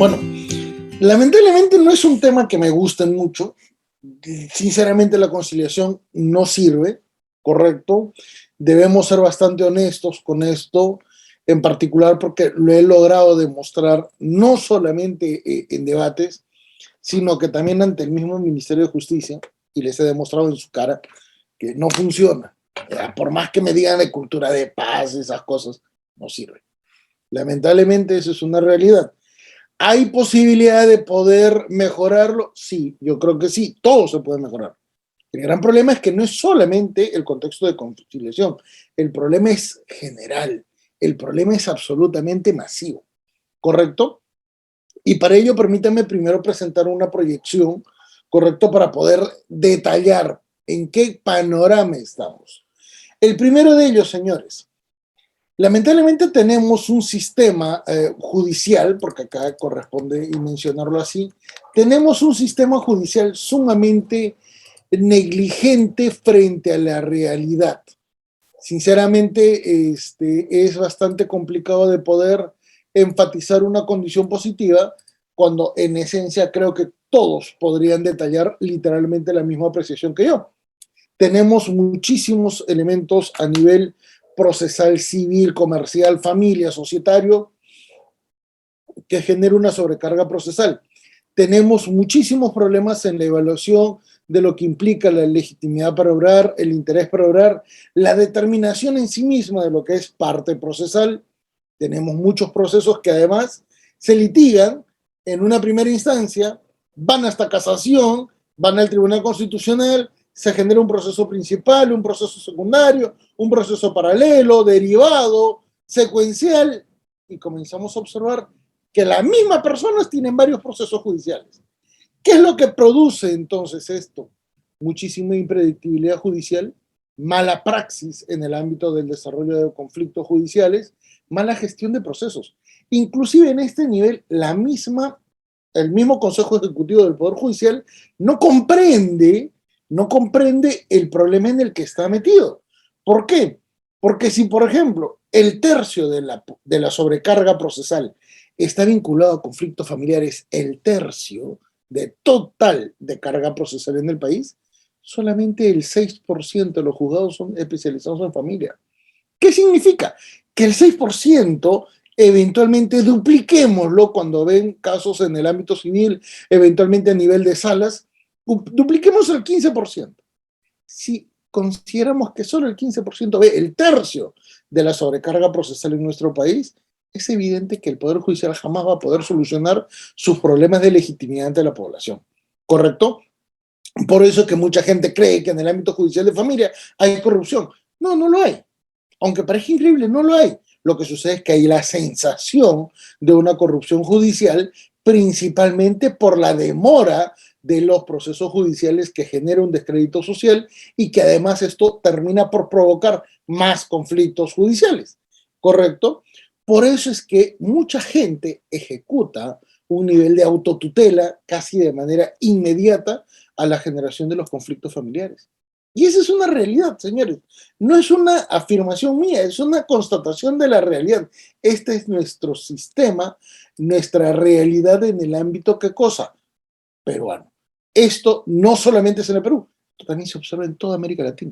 Bueno, lamentablemente no es un tema que me guste mucho. Sinceramente, la conciliación no sirve, ¿correcto? Debemos ser bastante honestos con esto, en particular porque lo he logrado demostrar no solamente en debates, sino que también ante el mismo Ministerio de Justicia, y les he demostrado en su cara que no funciona. Por más que me digan de cultura de paz, esas cosas, no sirve. Lamentablemente, eso es una realidad. ¿Hay posibilidad de poder mejorarlo? Sí, yo creo que sí, todo se puede mejorar. El gran problema es que no es solamente el contexto de conciliación, el problema es general, el problema es absolutamente masivo, ¿correcto? Y para ello permítanme primero presentar una proyección, ¿correcto? Para poder detallar en qué panorama estamos. El primero de ellos, señores, lamentablemente tenemos un sistema judicial, porque acá corresponde mencionarlo así, tenemos un sistema judicial sumamente negligente frente a la realidad. Sinceramente, es bastante complicado de poder enfatizar una condición positiva cuando en esencia creo que todos podrían detallar literalmente la misma apreciación que yo. Tenemos muchísimos elementos a nivel procesal, civil, comercial, familia, societario, que genera una sobrecarga procesal. Tenemos muchísimos problemas en la evaluación de lo que implica la legitimidad para obrar, el interés para obrar, la determinación en sí misma de lo que es parte procesal. Tenemos muchos procesos que además se litigan en una primera instancia, van hasta casación, van al Tribunal Constitucional, se genera un proceso principal, un proceso secundario, un proceso paralelo, derivado, secuencial, y comenzamos a observar que las mismas personas tienen varios procesos judiciales. ¿Qué es lo que produce entonces esto? Muchísima impredictibilidad judicial, mala praxis en el ámbito del desarrollo de conflictos judiciales, mala gestión de procesos. Inclusive en este nivel, el mismo Consejo Ejecutivo del Poder Judicial no comprende el problema en el que está metido. ¿Por qué? Porque si, por ejemplo, el tercio de la sobrecarga procesal está vinculado a conflictos familiares, el tercio de total de carga procesal en el país, solamente el 6% de los juzgados son especializados en familia. ¿Qué significa? Que el 6% eventualmente dupliquémoslo cuando ven casos en el ámbito civil, eventualmente a nivel de salas, dupliquemos el 15%. Si consideramos que solo el 15% ve el tercio de la sobrecarga procesal en nuestro país, es evidente que el Poder Judicial jamás va a poder solucionar sus problemas de legitimidad ante la población. ¿Correcto? Por eso es que mucha gente cree que en el ámbito judicial de familia hay corrupción. No, no lo hay. Aunque parezca increíble, no lo hay. Lo que sucede es que hay la sensación de una corrupción judicial, principalmente por la demora de los procesos judiciales que genera un descrédito social y que además esto termina por provocar más conflictos judiciales. ¿Correcto? Por eso es que mucha gente ejecuta un nivel de autotutela casi de manera inmediata a la generación de los conflictos familiares. Y esa es una realidad, señores. No es una afirmación mía, es una constatación de la realidad. Este es nuestro sistema, nuestra realidad en el ámbito, ¿qué cosa? Peruano. Esto no solamente es en el Perú, esto también se observa en toda América Latina.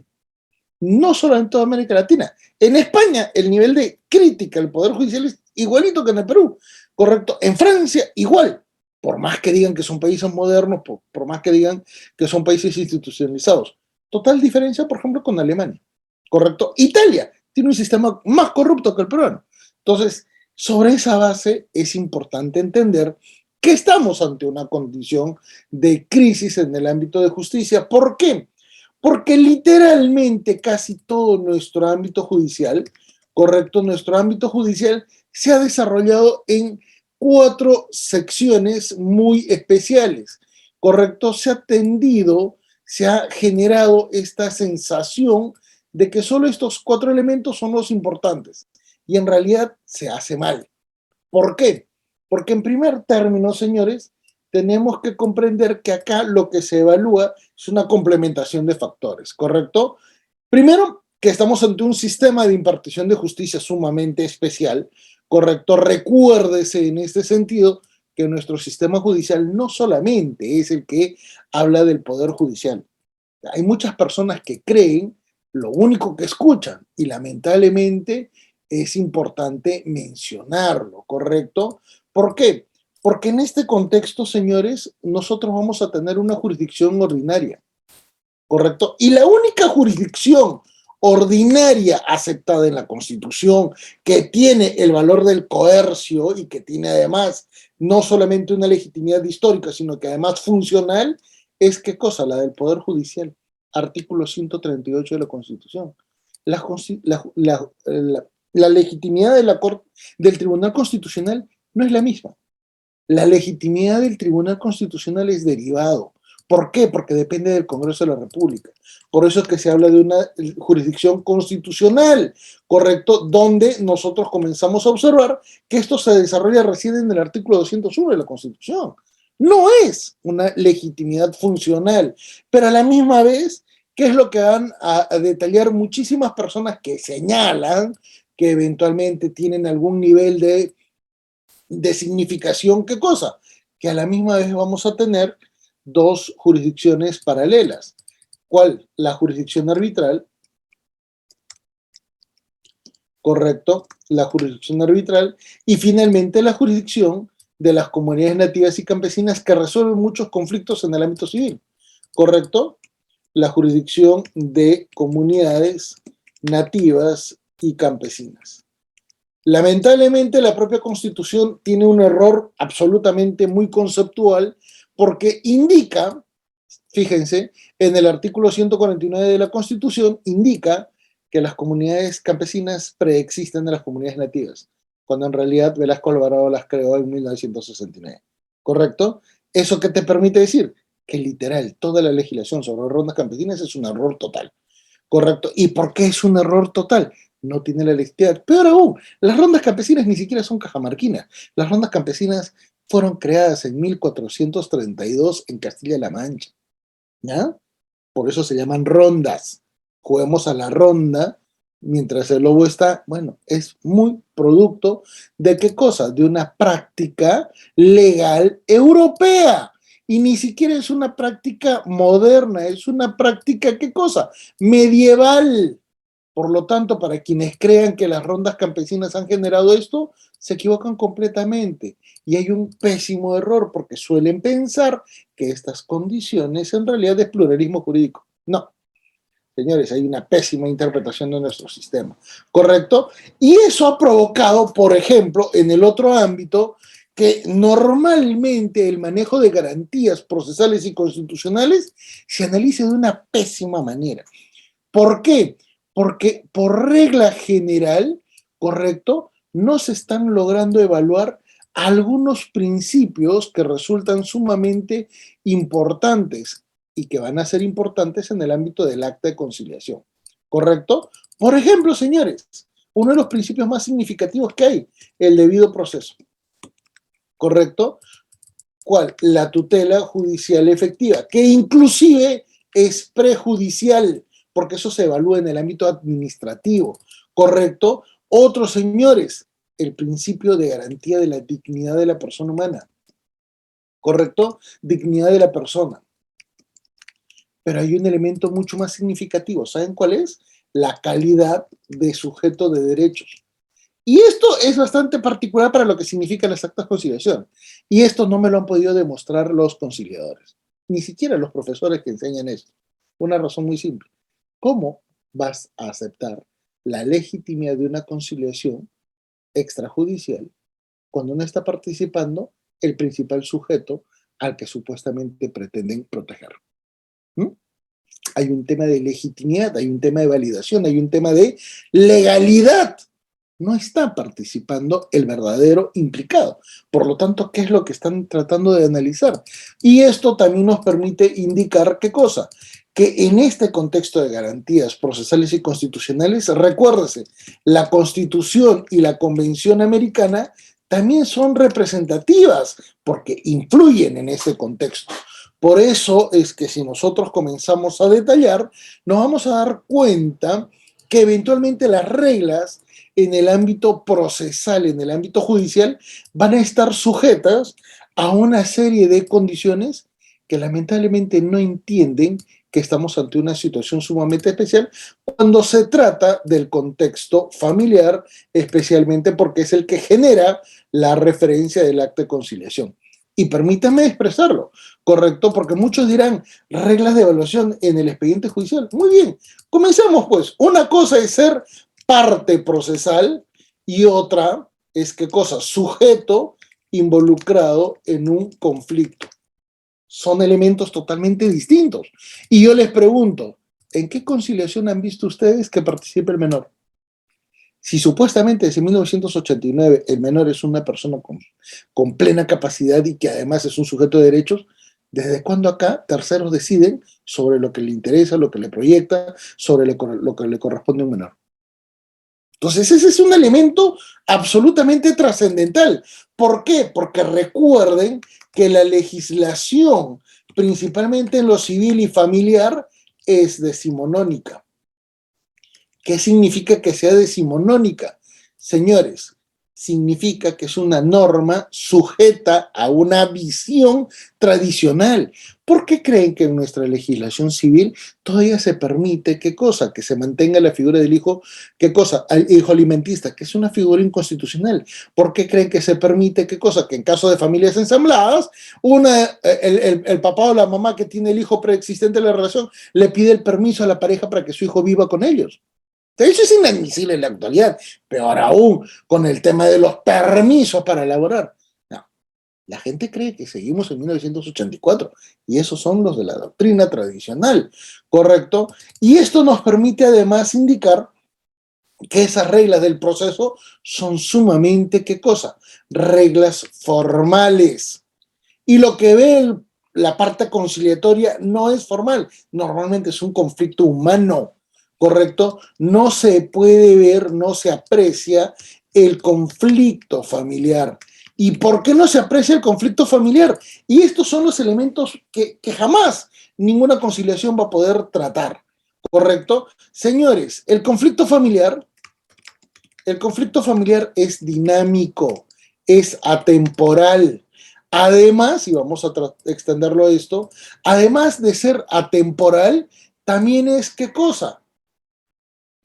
No solo en toda América Latina. En España, el nivel de crítica al Poder Judicial es igualito que en el Perú, ¿correcto? En Francia, igual. Por más que digan que son países modernos, por más que digan que son países institucionalizados. Total diferencia, por ejemplo, con Alemania, ¿correcto? Italia tiene un sistema más corrupto que el peruano. Entonces, sobre esa base es importante entender que estamos ante una condición de crisis en el ámbito de justicia. ¿Por qué? Porque literalmente casi todo nuestro ámbito judicial, correcto, nuestro ámbito judicial se ha desarrollado en 4 secciones muy especiales, correcto, se ha generado esta sensación de que solo estos 4 elementos son los importantes y en realidad se hace mal. ¿Por qué? Porque en primer término, señores, tenemos que comprender que acá lo que se evalúa es una complementación de factores, ¿correcto? Primero, que estamos ante un sistema de impartición de justicia sumamente especial, ¿correcto? Recuérdese en este sentido que nuestro sistema judicial no solamente es el que habla del poder judicial. Hay muchas personas que creen lo único que escuchan y lamentablemente es importante mencionarlo, ¿correcto? ¿Por qué? Porque en este contexto, señores, nosotros vamos a tener una jurisdicción ordinaria, ¿correcto? Y la única jurisdicción ordinaria aceptada en la Constitución, que tiene el valor del coercio y que tiene además no solamente una legitimidad histórica, sino que además funcional, es ¿qué cosa? La del Poder Judicial, artículo 138 de la Constitución. La, la legitimidad de del Tribunal Constitucional no es la misma. La legitimidad del Tribunal Constitucional es derivado. ¿Por qué? Porque depende del Congreso de la República. Por eso es que se habla de una jurisdicción constitucional, ¿correcto? Donde nosotros comenzamos a observar que esto se desarrolla recién en el artículo 201 de la Constitución. No es una legitimidad funcional, pero a la misma vez, ¿qué es lo que van a detallar muchísimas personas que señalan que eventualmente tienen algún nivel de significación? ¿Qué cosa? Que a la misma vez vamos a tener dos jurisdicciones paralelas. ¿Cuál? La jurisdicción arbitral, correcto, la jurisdicción arbitral, y finalmente la jurisdicción de las comunidades nativas y campesinas que resuelven muchos conflictos en el ámbito civil, correcto, la jurisdicción de comunidades nativas y campesinas. Lamentablemente, la propia Constitución tiene un error absolutamente muy conceptual porque indica, fíjense, en el artículo 149 de la Constitución, indica que las comunidades campesinas preexisten a las comunidades nativas, cuando en realidad Velasco Alvarado las creó en 1969. ¿Correcto? ¿Eso qué te permite decir? Que literal, toda la legislación sobre rondas campesinas es un error total. ¿Correcto? ¿Y por qué es un error total? No tiene la legitimidad. Peor aún, las rondas campesinas ni siquiera son cajamarquinas. Las rondas campesinas fueron creadas en 1432 en Castilla-La Mancha. ¿Ya? Por eso se llaman rondas. Juguemos a la ronda mientras el lobo está, bueno, es muy producto de qué cosa, de una práctica legal europea. Y ni siquiera es una práctica moderna, es una práctica, ¿qué cosa? Medieval. Por lo tanto, para quienes crean que las rondas campesinas han generado esto, se equivocan completamente. Y hay un pésimo error porque suelen pensar que estas condiciones en realidad es pluralismo jurídico. No, señores, hay una pésima interpretación de nuestro sistema, ¿correcto? Y eso ha provocado, por ejemplo, en el otro ámbito, que normalmente el manejo de garantías procesales y constitucionales se analice de una pésima manera. ¿Por qué? Porque por regla general, ¿correcto? No se están logrando evaluar algunos principios que resultan sumamente importantes y que van a ser importantes en el ámbito del acta de conciliación, ¿correcto? Por ejemplo, señores, uno de los principios más significativos que hay, el debido proceso, ¿correcto? ¿Cuál? La tutela judicial efectiva, que inclusive es prejudicial, porque eso se evalúa en el ámbito administrativo, ¿correcto? Otros, señores, el principio de garantía de la dignidad de la persona humana, ¿correcto? Dignidad de la persona. Pero hay un elemento mucho más significativo, ¿saben cuál es? La calidad de sujeto de derechos. Y esto es bastante particular para lo que significan las actas de conciliación. Y esto no me lo han podido demostrar los conciliadores, ni siquiera los profesores que enseñan esto. Una razón muy simple. ¿Cómo vas a aceptar la legitimidad de una conciliación extrajudicial cuando no está participando el principal sujeto al que supuestamente pretenden proteger? ¿Mm? Hay un tema de legitimidad, hay un tema de validación, hay un tema de legalidad. No está participando el verdadero implicado. Por lo tanto, ¿qué es lo que están tratando de analizar? Y esto también nos permite indicar qué cosa, que en este contexto de garantías procesales y constitucionales, recuérdese, la Constitución y la Convención Americana también son representativas porque influyen en ese contexto. Por eso es que si nosotros comenzamos a detallar, nos vamos a dar cuenta que eventualmente las reglas en el ámbito procesal, en el ámbito judicial, van a estar sujetas a una serie de condiciones que lamentablemente no entienden que estamos ante una situación sumamente especial cuando se trata del contexto familiar, especialmente porque es el que genera la referencia del acto de conciliación. Y permítanme expresarlo, ¿correcto? Porque muchos dirán, reglas de evaluación en el expediente judicial. Muy bien, comencemos pues. Una cosa es ser parte procesal y otra es, ¿qué cosa? Sujeto involucrado en un conflicto. Son elementos totalmente distintos. Y yo les pregunto, ¿en qué conciliación han visto ustedes que participe el menor? Si supuestamente desde 1989 el menor es una persona con plena capacidad y que además es un sujeto de derechos, ¿desde cuándo acá terceros deciden sobre lo que le interesa, lo que le proyecta, sobre lo que le corresponde a un menor? Entonces ese es un elemento absolutamente trascendental. ¿Por qué? Porque recuerden que la legislación, principalmente en lo civil y familiar, es decimonónica. ¿Qué significa que sea decimonónica? Señores, significa que es una norma sujeta a una visión tradicional. ¿Por qué creen que en nuestra legislación civil todavía se permite qué cosa? Que se mantenga la figura del hijo, ¿qué cosa? Al hijo alimentista, que es una figura inconstitucional. ¿Por qué creen que se permite qué cosa? Que en caso de familias ensambladas, el papá o la mamá que tiene el hijo preexistente en la relación le pide el permiso a la pareja para que su hijo viva con ellos. Eso es inadmisible en la actualidad, peor aún con el tema de los permisos para elaborar. No, la gente cree que seguimos en 1984 y esos son los de la doctrina tradicional, ¿correcto? Y esto nos permite además indicar que esas reglas del proceso son sumamente, ¿qué cosa? Reglas formales. Y lo que ve la parte conciliatoria no es formal, normalmente es un conflicto humano, ¿correcto? No se puede ver, no se aprecia el conflicto familiar. ¿Y por qué no se aprecia el conflicto familiar? Y estos son los elementos que jamás ninguna conciliación va a poder tratar, ¿correcto? Señores, el conflicto familiar es dinámico, es atemporal. Además, y vamos a extenderlo a esto, además de ser atemporal, también es ¿qué cosa?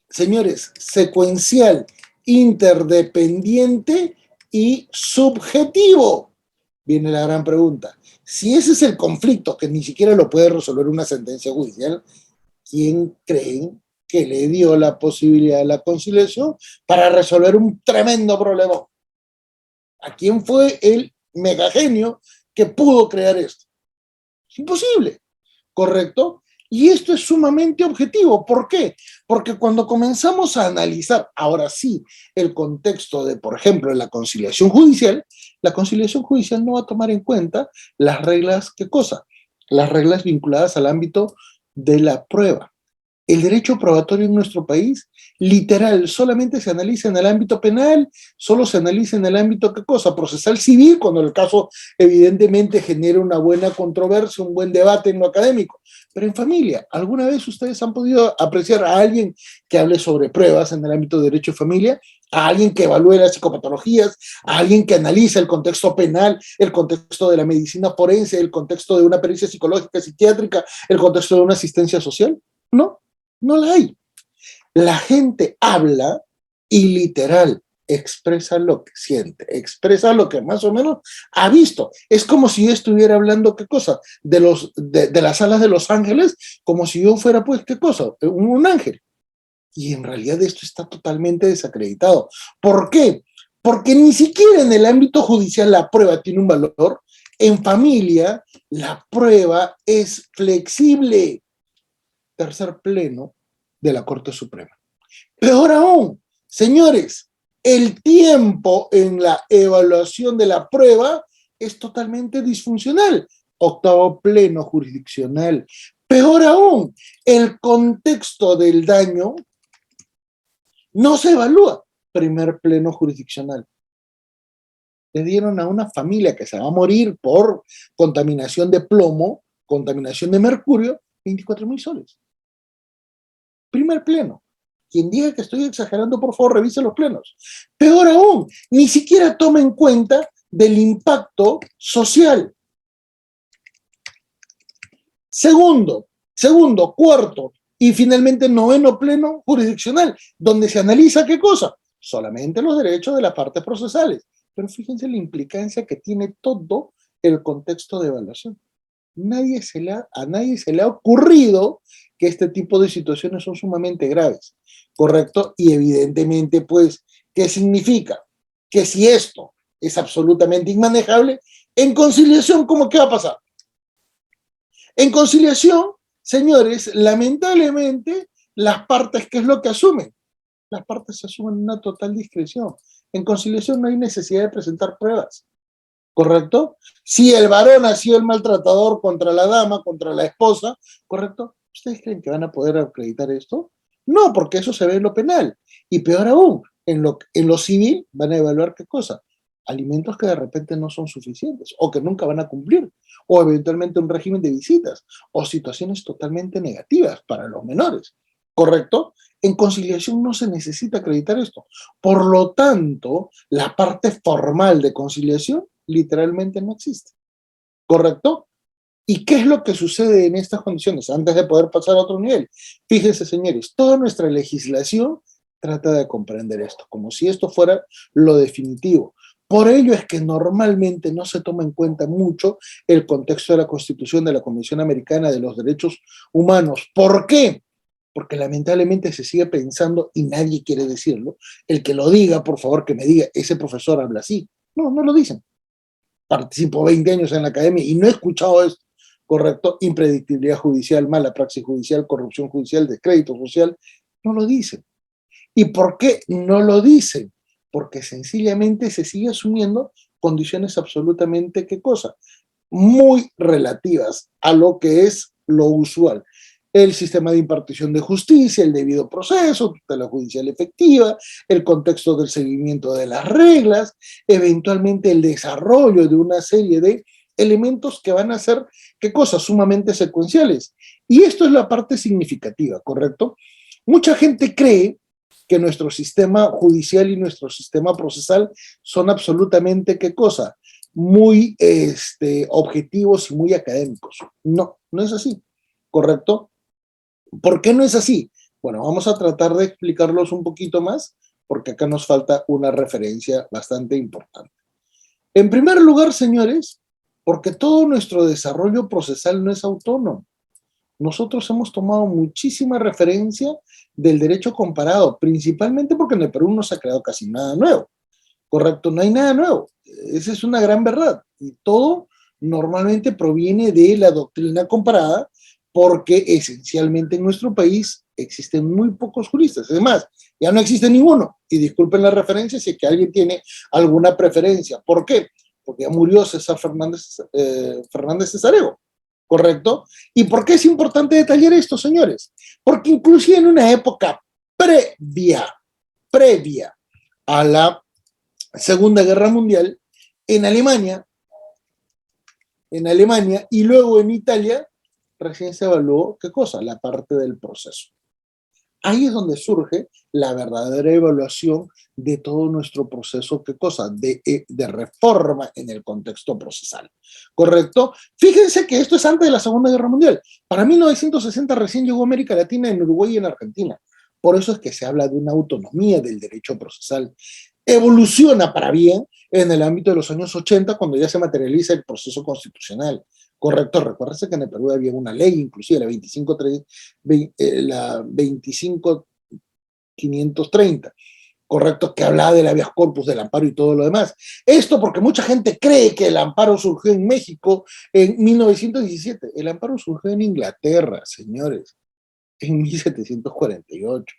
Señores, secuencial, interdependiente y subjetivo. Viene la gran pregunta. Si ese es el conflicto que ni siquiera lo puede resolver una sentencia judicial, ¿quién creen que le dio la posibilidad de la conciliación para resolver un tremendo problema? ¿A quién fue el megagenio que pudo crear esto? Es imposible, ¿correcto? Y esto es sumamente objetivo. ¿Por qué? Porque cuando comenzamos a analizar, ahora sí, el contexto de, por ejemplo, la conciliación judicial no va a tomar en cuenta las reglas, ¿qué cosa? Las reglas vinculadas al ámbito de la prueba. El derecho probatorio en nuestro país, literal, solamente se analiza en el ámbito penal, solo se analiza en el ámbito, ¿qué cosa? Procesal civil, cuando el caso evidentemente genera una buena controversia, un buen debate en lo académico. Pero en familia, ¿alguna vez ustedes han podido apreciar a alguien que hable sobre pruebas en el ámbito de derecho de familia? A alguien que evalúe las psicopatologías, a alguien que analiza el contexto penal, el contexto de la medicina forense, el contexto de una pericia psicológica, psiquiátrica, el contexto de una asistencia social. No, no la hay. La gente habla y literal expresa lo que siente, expresa lo que más o menos ha visto. Es como si yo estuviera hablando, ¿qué cosa? De las alas de los ángeles, como si yo fuera, pues, ¿qué cosa? Un ángel. Y en realidad esto está totalmente desacreditado. ¿Por qué? Porque ni siquiera en el ámbito judicial la prueba tiene un valor. En familia, la prueba es flexible. Tercer pleno de la Corte Suprema. Peor aún, señores, el tiempo en la evaluación de la prueba es totalmente disfuncional. Octavo pleno jurisdiccional. Peor aún, el contexto del daño no se evalúa. Primer pleno jurisdiccional. Le dieron a una familia que se va a morir por contaminación de plomo, contaminación de mercurio, 24.000 soles. Primer pleno. Quien diga que estoy exagerando, por favor, revise los plenos. Peor aún, ni siquiera toma en cuenta del impacto social. Segundo, cuarto y finalmente noveno pleno jurisdiccional, donde se analiza ¿qué cosa? Solamente los derechos de las partes procesales. Pero fíjense la implicancia que tiene todo el contexto de evaluación. A nadie se le ha ocurrido que este tipo de situaciones son sumamente graves, ¿correcto? Y evidentemente, pues, ¿qué significa? Que si esto es absolutamente inmanejable, en conciliación, ¿cómo qué va a pasar? En conciliación, señores, lamentablemente, las partes, ¿qué es lo que asumen? Las partes asumen una total discreción. En conciliación no hay necesidad de presentar pruebas, ¿correcto? Si el varón ha sido el maltratador contra la dama, contra la esposa, ¿correcto? ¿Ustedes creen que van a poder acreditar esto? No, porque eso se ve en lo penal. Y peor aún, en lo civil van a evaluar qué cosa. Alimentos que de repente no son suficientes o que nunca van a cumplir, o eventualmente un régimen de visitas, o situaciones totalmente negativas para los menores, ¿correcto? En conciliación no se necesita acreditar esto. Por lo tanto, la parte formal de conciliación literalmente no existe, ¿correcto? ¿Y qué es lo que sucede en estas condiciones antes de poder pasar a otro nivel? Fíjense, señores, toda nuestra legislación trata de comprender esto, como si esto fuera lo definitivo. Por ello es que normalmente no se toma en cuenta mucho el contexto de la Constitución de la Convención Americana de los Derechos Humanos. ¿Por qué? Porque lamentablemente se sigue pensando, y nadie quiere decirlo, el que lo diga, por favor, que me diga, ese profesor habla así. No, no lo dicen. Participo 20 años en la academia y no he escuchado esto, ¿correcto? Impredictibilidad judicial, mala praxis judicial, corrupción judicial, descrédito social, no lo dicen. ¿Y por qué no lo dicen? Porque sencillamente se sigue asumiendo condiciones absolutamente, ¿qué cosa? Muy relativas a lo que es lo usual. El sistema de impartición de justicia, el debido proceso, tutela judicial efectiva, el contexto del seguimiento de las reglas, eventualmente el desarrollo de una serie de elementos que van a ser, ¿qué cosas? Sumamente secuenciales. Y esto es la parte significativa, ¿correcto? Mucha gente cree que nuestro sistema judicial y nuestro sistema procesal son absolutamente, ¿qué cosa? Muy objetivos y muy académicos. No, no es así, ¿correcto? ¿Por qué no es así? Bueno, vamos a tratar de explicarlos un poquito más, porque acá nos falta una referencia bastante importante. En primer lugar, señores, porque todo nuestro desarrollo procesal no es autónomo. Nosotros hemos tomado muchísima referencia del derecho comparado, principalmente porque en el Perú no se ha creado casi nada nuevo, ¿correcto? No hay nada nuevo. Esa es una gran verdad. Y todo normalmente proviene de la doctrina comparada, porque esencialmente en nuestro país existen muy pocos juristas. Es más, ya no existe ninguno. Y disculpen la referencia si es que alguien tiene alguna preferencia. ¿Por qué? Porque ya murió César Fernández Cesareo, ¿correcto? ¿Y por qué es importante detallar esto, señores? Porque inclusive en una época previa a la Segunda Guerra Mundial, en Alemania y luego en Italia, recién se evaluó, ¿qué cosa? La parte del proceso. Ahí es donde surge la verdadera evaluación de todo nuestro proceso, ¿qué cosa? De reforma en el contexto procesal, ¿correcto? Fíjense que esto es antes de la Segunda Guerra Mundial. Para 1960 recién llegó a América Latina, en Uruguay y en Argentina. Por eso es que se habla de una autonomía del derecho procesal. Evoluciona para bien en el ámbito de los años 80, cuando ya se materializa el proceso constitucional. Correcto, recuérdense que en el Perú había una ley, inclusive la 25.530, correcto, que hablaba del habeas corpus, del amparo y todo lo demás. Esto porque mucha gente cree que el amparo surgió en México en 1917. El amparo surgió en Inglaterra, señores, en 1748.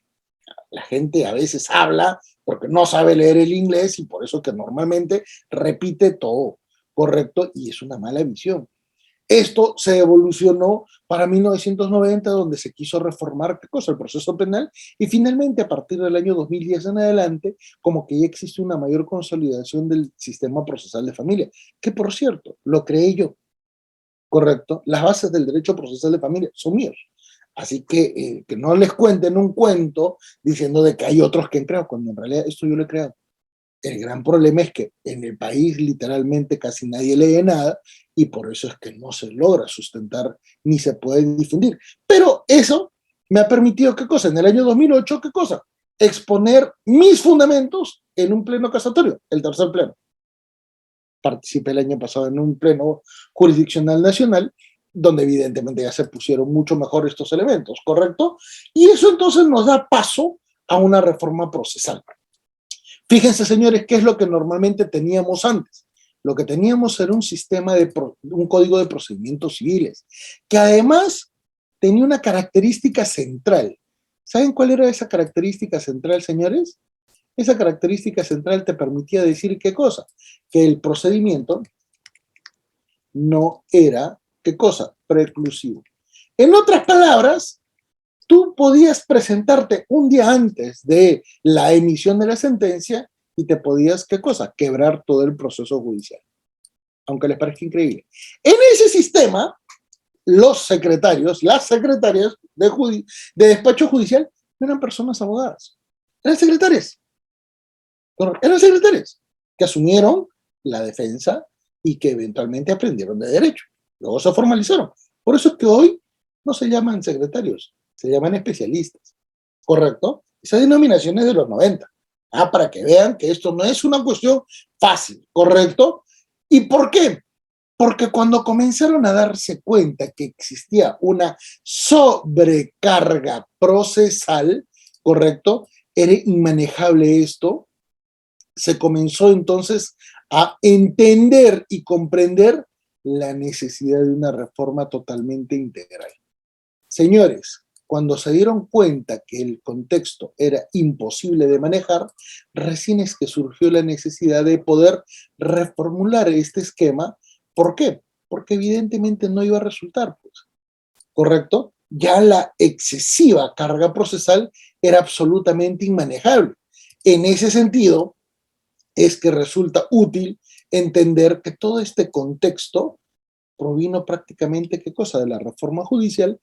La gente a veces habla porque no sabe leer el inglés y por eso que normalmente repite todo, correcto, y es una mala visión. Esto se evolucionó para 1990, donde se quiso reformar, ¿qué cosa? El proceso penal, y finalmente a partir del año 2010 en adelante, como que ya existe una mayor consolidación del sistema procesal de familia, que por cierto, lo creé yo, ¿correcto? Las bases del derecho procesal de familia son míos. Así que no les cuenten un cuento diciendo de que hay otros que han creado, cuando en realidad esto yo lo he creado. El gran problema es que en el país literalmente casi nadie lee nada y por eso es que no se logra sustentar ni se puede difundir. Pero eso me ha permitido, ¿qué cosa? En el año 2008, ¿qué cosa? Exponer mis fundamentos en un pleno casatorio, el tercer pleno. Participé el año pasado en un pleno jurisdiccional nacional, donde evidentemente ya se pusieron mucho mejor estos elementos, ¿correcto? Y eso entonces nos da paso a una reforma procesal. Fíjense, señores, qué es lo que normalmente teníamos antes. Lo que teníamos era un sistema un código de procedimientos civiles, que además tenía una característica central. ¿Saben cuál era esa característica central, señores? Esa característica central te permitía decir qué cosa, que el procedimiento no era, ¿qué cosa? Preclusivo. En otras palabras, tú podías presentarte un día antes de la emisión de la sentencia y te podías, ¿qué cosa? Quebrar todo el proceso judicial, aunque les parezca increíble. En ese sistema, los secretarios, las secretarias de despacho judicial no eran personas abogadas, eran secretarias. Eran secretarias que asumieron la defensa y que eventualmente aprendieron de derecho. Luego se formalizaron. Por eso es que hoy no se llaman secretarios, se llaman especialistas. ¿Correcto? Esa denominación es de los 90. Para que vean que esto no es una cuestión fácil, ¿correcto? ¿Y por qué? Porque cuando comenzaron a darse cuenta que existía una sobrecarga procesal, ¿correcto? Era inmanejable esto, se comenzó entonces a entender y comprender la necesidad de una reforma totalmente integral. Señores, cuando se dieron cuenta que el contexto era imposible de manejar, recién es que surgió la necesidad de poder reformular este esquema. ¿Por qué? Porque evidentemente no iba a resultar, pues, ¿correcto? Ya la excesiva carga procesal era absolutamente inmanejable. En ese sentido, es que resulta útil entender que todo este contexto provino prácticamente, ¿qué cosa? De la reforma judicial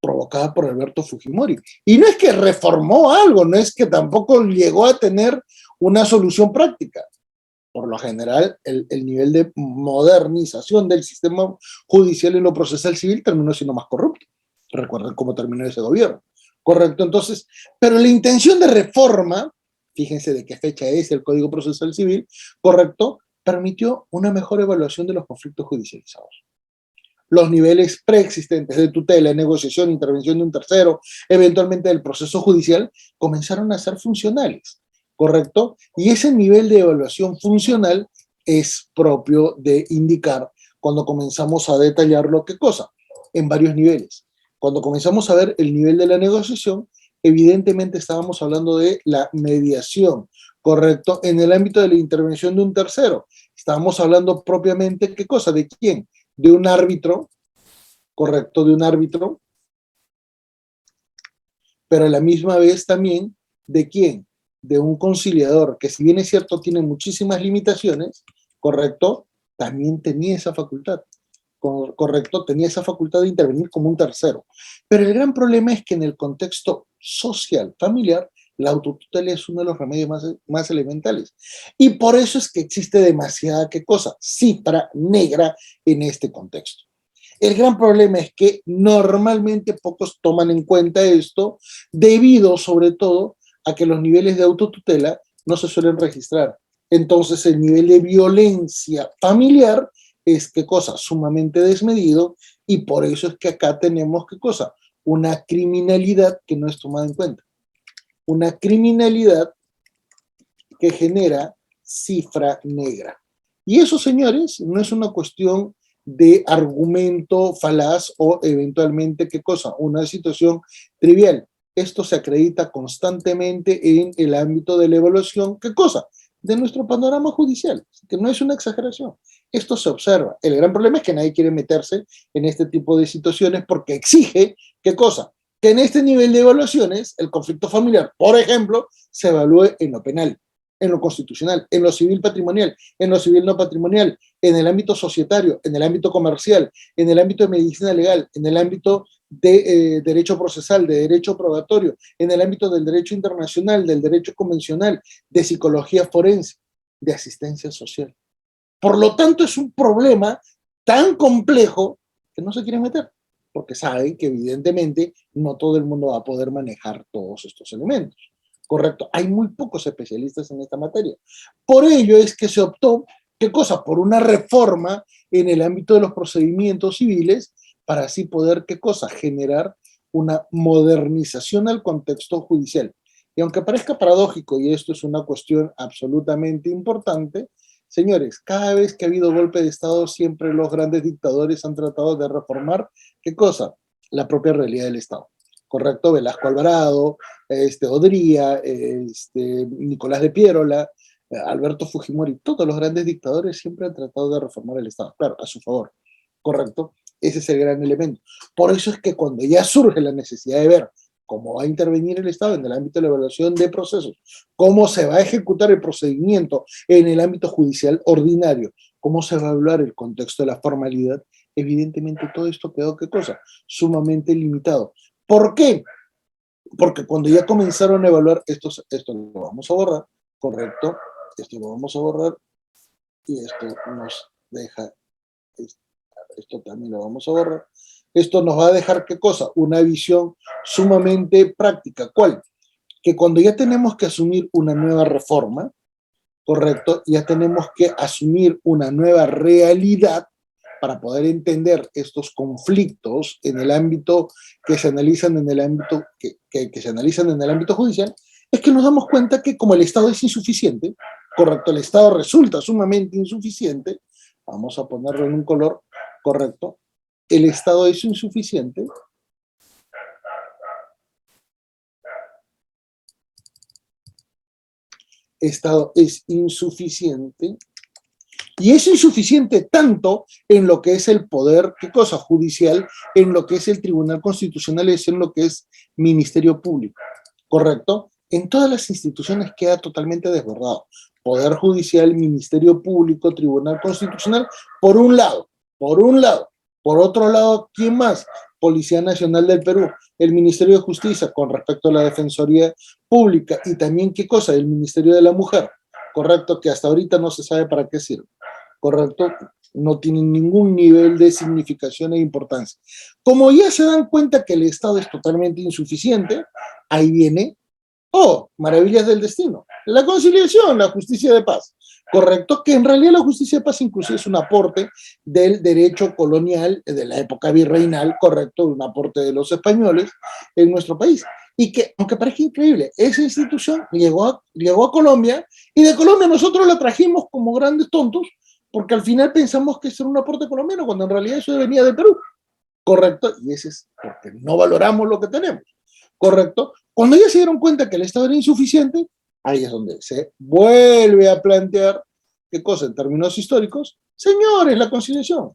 provocada por Alberto Fujimori. Y no es que reformó algo, no es que tampoco llegó a tener una solución práctica. Por lo general, el nivel de modernización del sistema judicial en lo procesal civil terminó siendo más corrupto. Recuerden cómo terminó ese gobierno. Correcto, entonces, pero la intención de reforma, fíjense de qué fecha es el Código Procesal Civil, correcto, permitió una mejor evaluación de los conflictos judicializados. Los niveles preexistentes de tutela, negociación, intervención de un tercero, eventualmente del proceso judicial, comenzaron a ser funcionales, ¿correcto? Y ese nivel de evaluación funcional es propio de indicar cuando comenzamos a detallar lo que cosa, en varios niveles. Cuando comenzamos a ver el nivel de la negociación, evidentemente estábamos hablando de la mediación, ¿correcto? En el ámbito de la intervención de un tercero, estábamos hablando propiamente, ¿qué cosa? ¿De quién? De un árbitro, correcto, de un árbitro, pero a la misma vez también de quién, de un conciliador, que si bien es cierto tiene muchísimas limitaciones, correcto, también tenía esa facultad, correcto, tenía esa facultad de intervenir como un tercero. Pero el gran problema es que en el contexto social, familiar, la autotutela es uno de los remedios más elementales. Y por eso es que existe demasiada, ¿qué cosa? Cifra negra en este contexto. El gran problema es que normalmente pocos toman en cuenta esto, debido sobre todo a que los niveles de autotutela no se suelen registrar. Entonces el nivel de violencia familiar es, ¿qué cosa? Sumamente desmedido, y por eso es que acá tenemos, ¿qué cosa? Una criminalidad que no es tomada en cuenta. Una criminalidad que genera cifra negra. Y eso, señores, no es una cuestión de argumento falaz o eventualmente, ¿qué cosa? Una situación trivial. Esto se acredita constantemente en el ámbito de la evaluación, ¿qué cosa? De nuestro panorama judicial, que no es una exageración. Esto se observa. El gran problema es que nadie quiere meterse en este tipo de situaciones porque exige, ¿qué cosa? Que en este nivel de evaluaciones, el conflicto familiar, por ejemplo, se evalúe en lo penal, en lo constitucional, en lo civil patrimonial, en lo civil no patrimonial, en el ámbito societario, en el ámbito comercial, en el ámbito de medicina legal, en el ámbito de derecho procesal, de derecho probatorio, en el ámbito del derecho internacional, del derecho convencional, de psicología forense. de asistencia social. Por lo tanto, es un problema tan complejo que no se quieren meter, porque saben que evidentemente no todo el mundo va a poder manejar todos estos elementos. Correcto, hay muy pocos especialistas en esta materia. Por ello es que se optó, ¿qué cosa? Por una reforma en el ámbito de los procedimientos civiles para así poder, ¿qué cosa? Generar una modernización al contexto judicial. Y aunque parezca paradójico, y esto es una cuestión absolutamente importante, señores, cada vez que ha habido golpe de Estado, siempre los grandes dictadores han tratado de reformar, ¿qué cosa? La propia realidad del Estado. Correcto, Velasco Alvarado, Odría, Nicolás de Piérola, Alberto Fujimori, todos los grandes dictadores siempre han tratado de reformar el Estado, claro, a su favor, correcto, ese es el gran elemento. Por eso es que cuando ya surge la necesidad de ver cómo va a intervenir el Estado en el ámbito de la evaluación de procesos, cómo se va a ejecutar el procedimiento en el ámbito judicial ordinario, cómo se va a evaluar el contexto de la formalidad, evidentemente todo esto quedó, ¿qué cosa? Sumamente limitado. ¿Por qué? Porque cuando ya comenzaron a evaluar, esto lo vamos a borrar, correcto, esto lo vamos a borrar y esto nos deja, esto también lo vamos a borrar, esto nos va a dejar, ¿qué cosa? Una visión sumamente práctica. ¿Cuál? Que cuando ya tenemos que asumir una nueva reforma, correcto, ya tenemos que asumir una nueva realidad para poder entender estos conflictos en el ámbito que se analizan en el ámbito que se analizan en el ámbito judicial, es que nos damos cuenta que como el Estado es insuficiente, correcto, el Estado resulta sumamente insuficiente, vamos a ponerlo en un color correcto, el Estado es insuficiente, Estado es insuficiente, y es insuficiente tanto en lo que es el poder, ¿qué cosa? Judicial, en lo que es el Tribunal Constitucional, es en lo que es Ministerio Público, ¿correcto? En todas las instituciones queda totalmente desbordado. Poder Judicial, Ministerio Público, Tribunal Constitucional, por un lado, por un lado. Por otro lado, ¿quién más? Policía Nacional del Perú, el Ministerio de Justicia con respecto a la Defensoría Pública y también, ¿qué cosa? El Ministerio de la Mujer, correcto, que hasta ahorita no se sabe para qué sirve. Correcto, no tienen ningún nivel de significación e importancia. Como ya se dan cuenta que el Estado es totalmente insuficiente, ahí viene, oh, maravillas del destino, la conciliación, la justicia de paz. Correcto, que en realidad la justicia de paz inclusive es un aporte del derecho colonial de la época virreinal, correcto, un aporte de los españoles en nuestro país. Y que, aunque parezca increíble, esa institución llegó a Colombia y de Colombia nosotros la trajimos como grandes tontos porque al final pensamos que eso era un aporte colombiano, cuando en realidad eso venía de Perú, ¿correcto? Y ese es porque no valoramos lo que tenemos, ¿correcto? Cuando ya se dieron cuenta que el Estado era insuficiente, ahí es donde se vuelve a plantear, ¿qué cosa? En términos históricos, señores, la conciliación.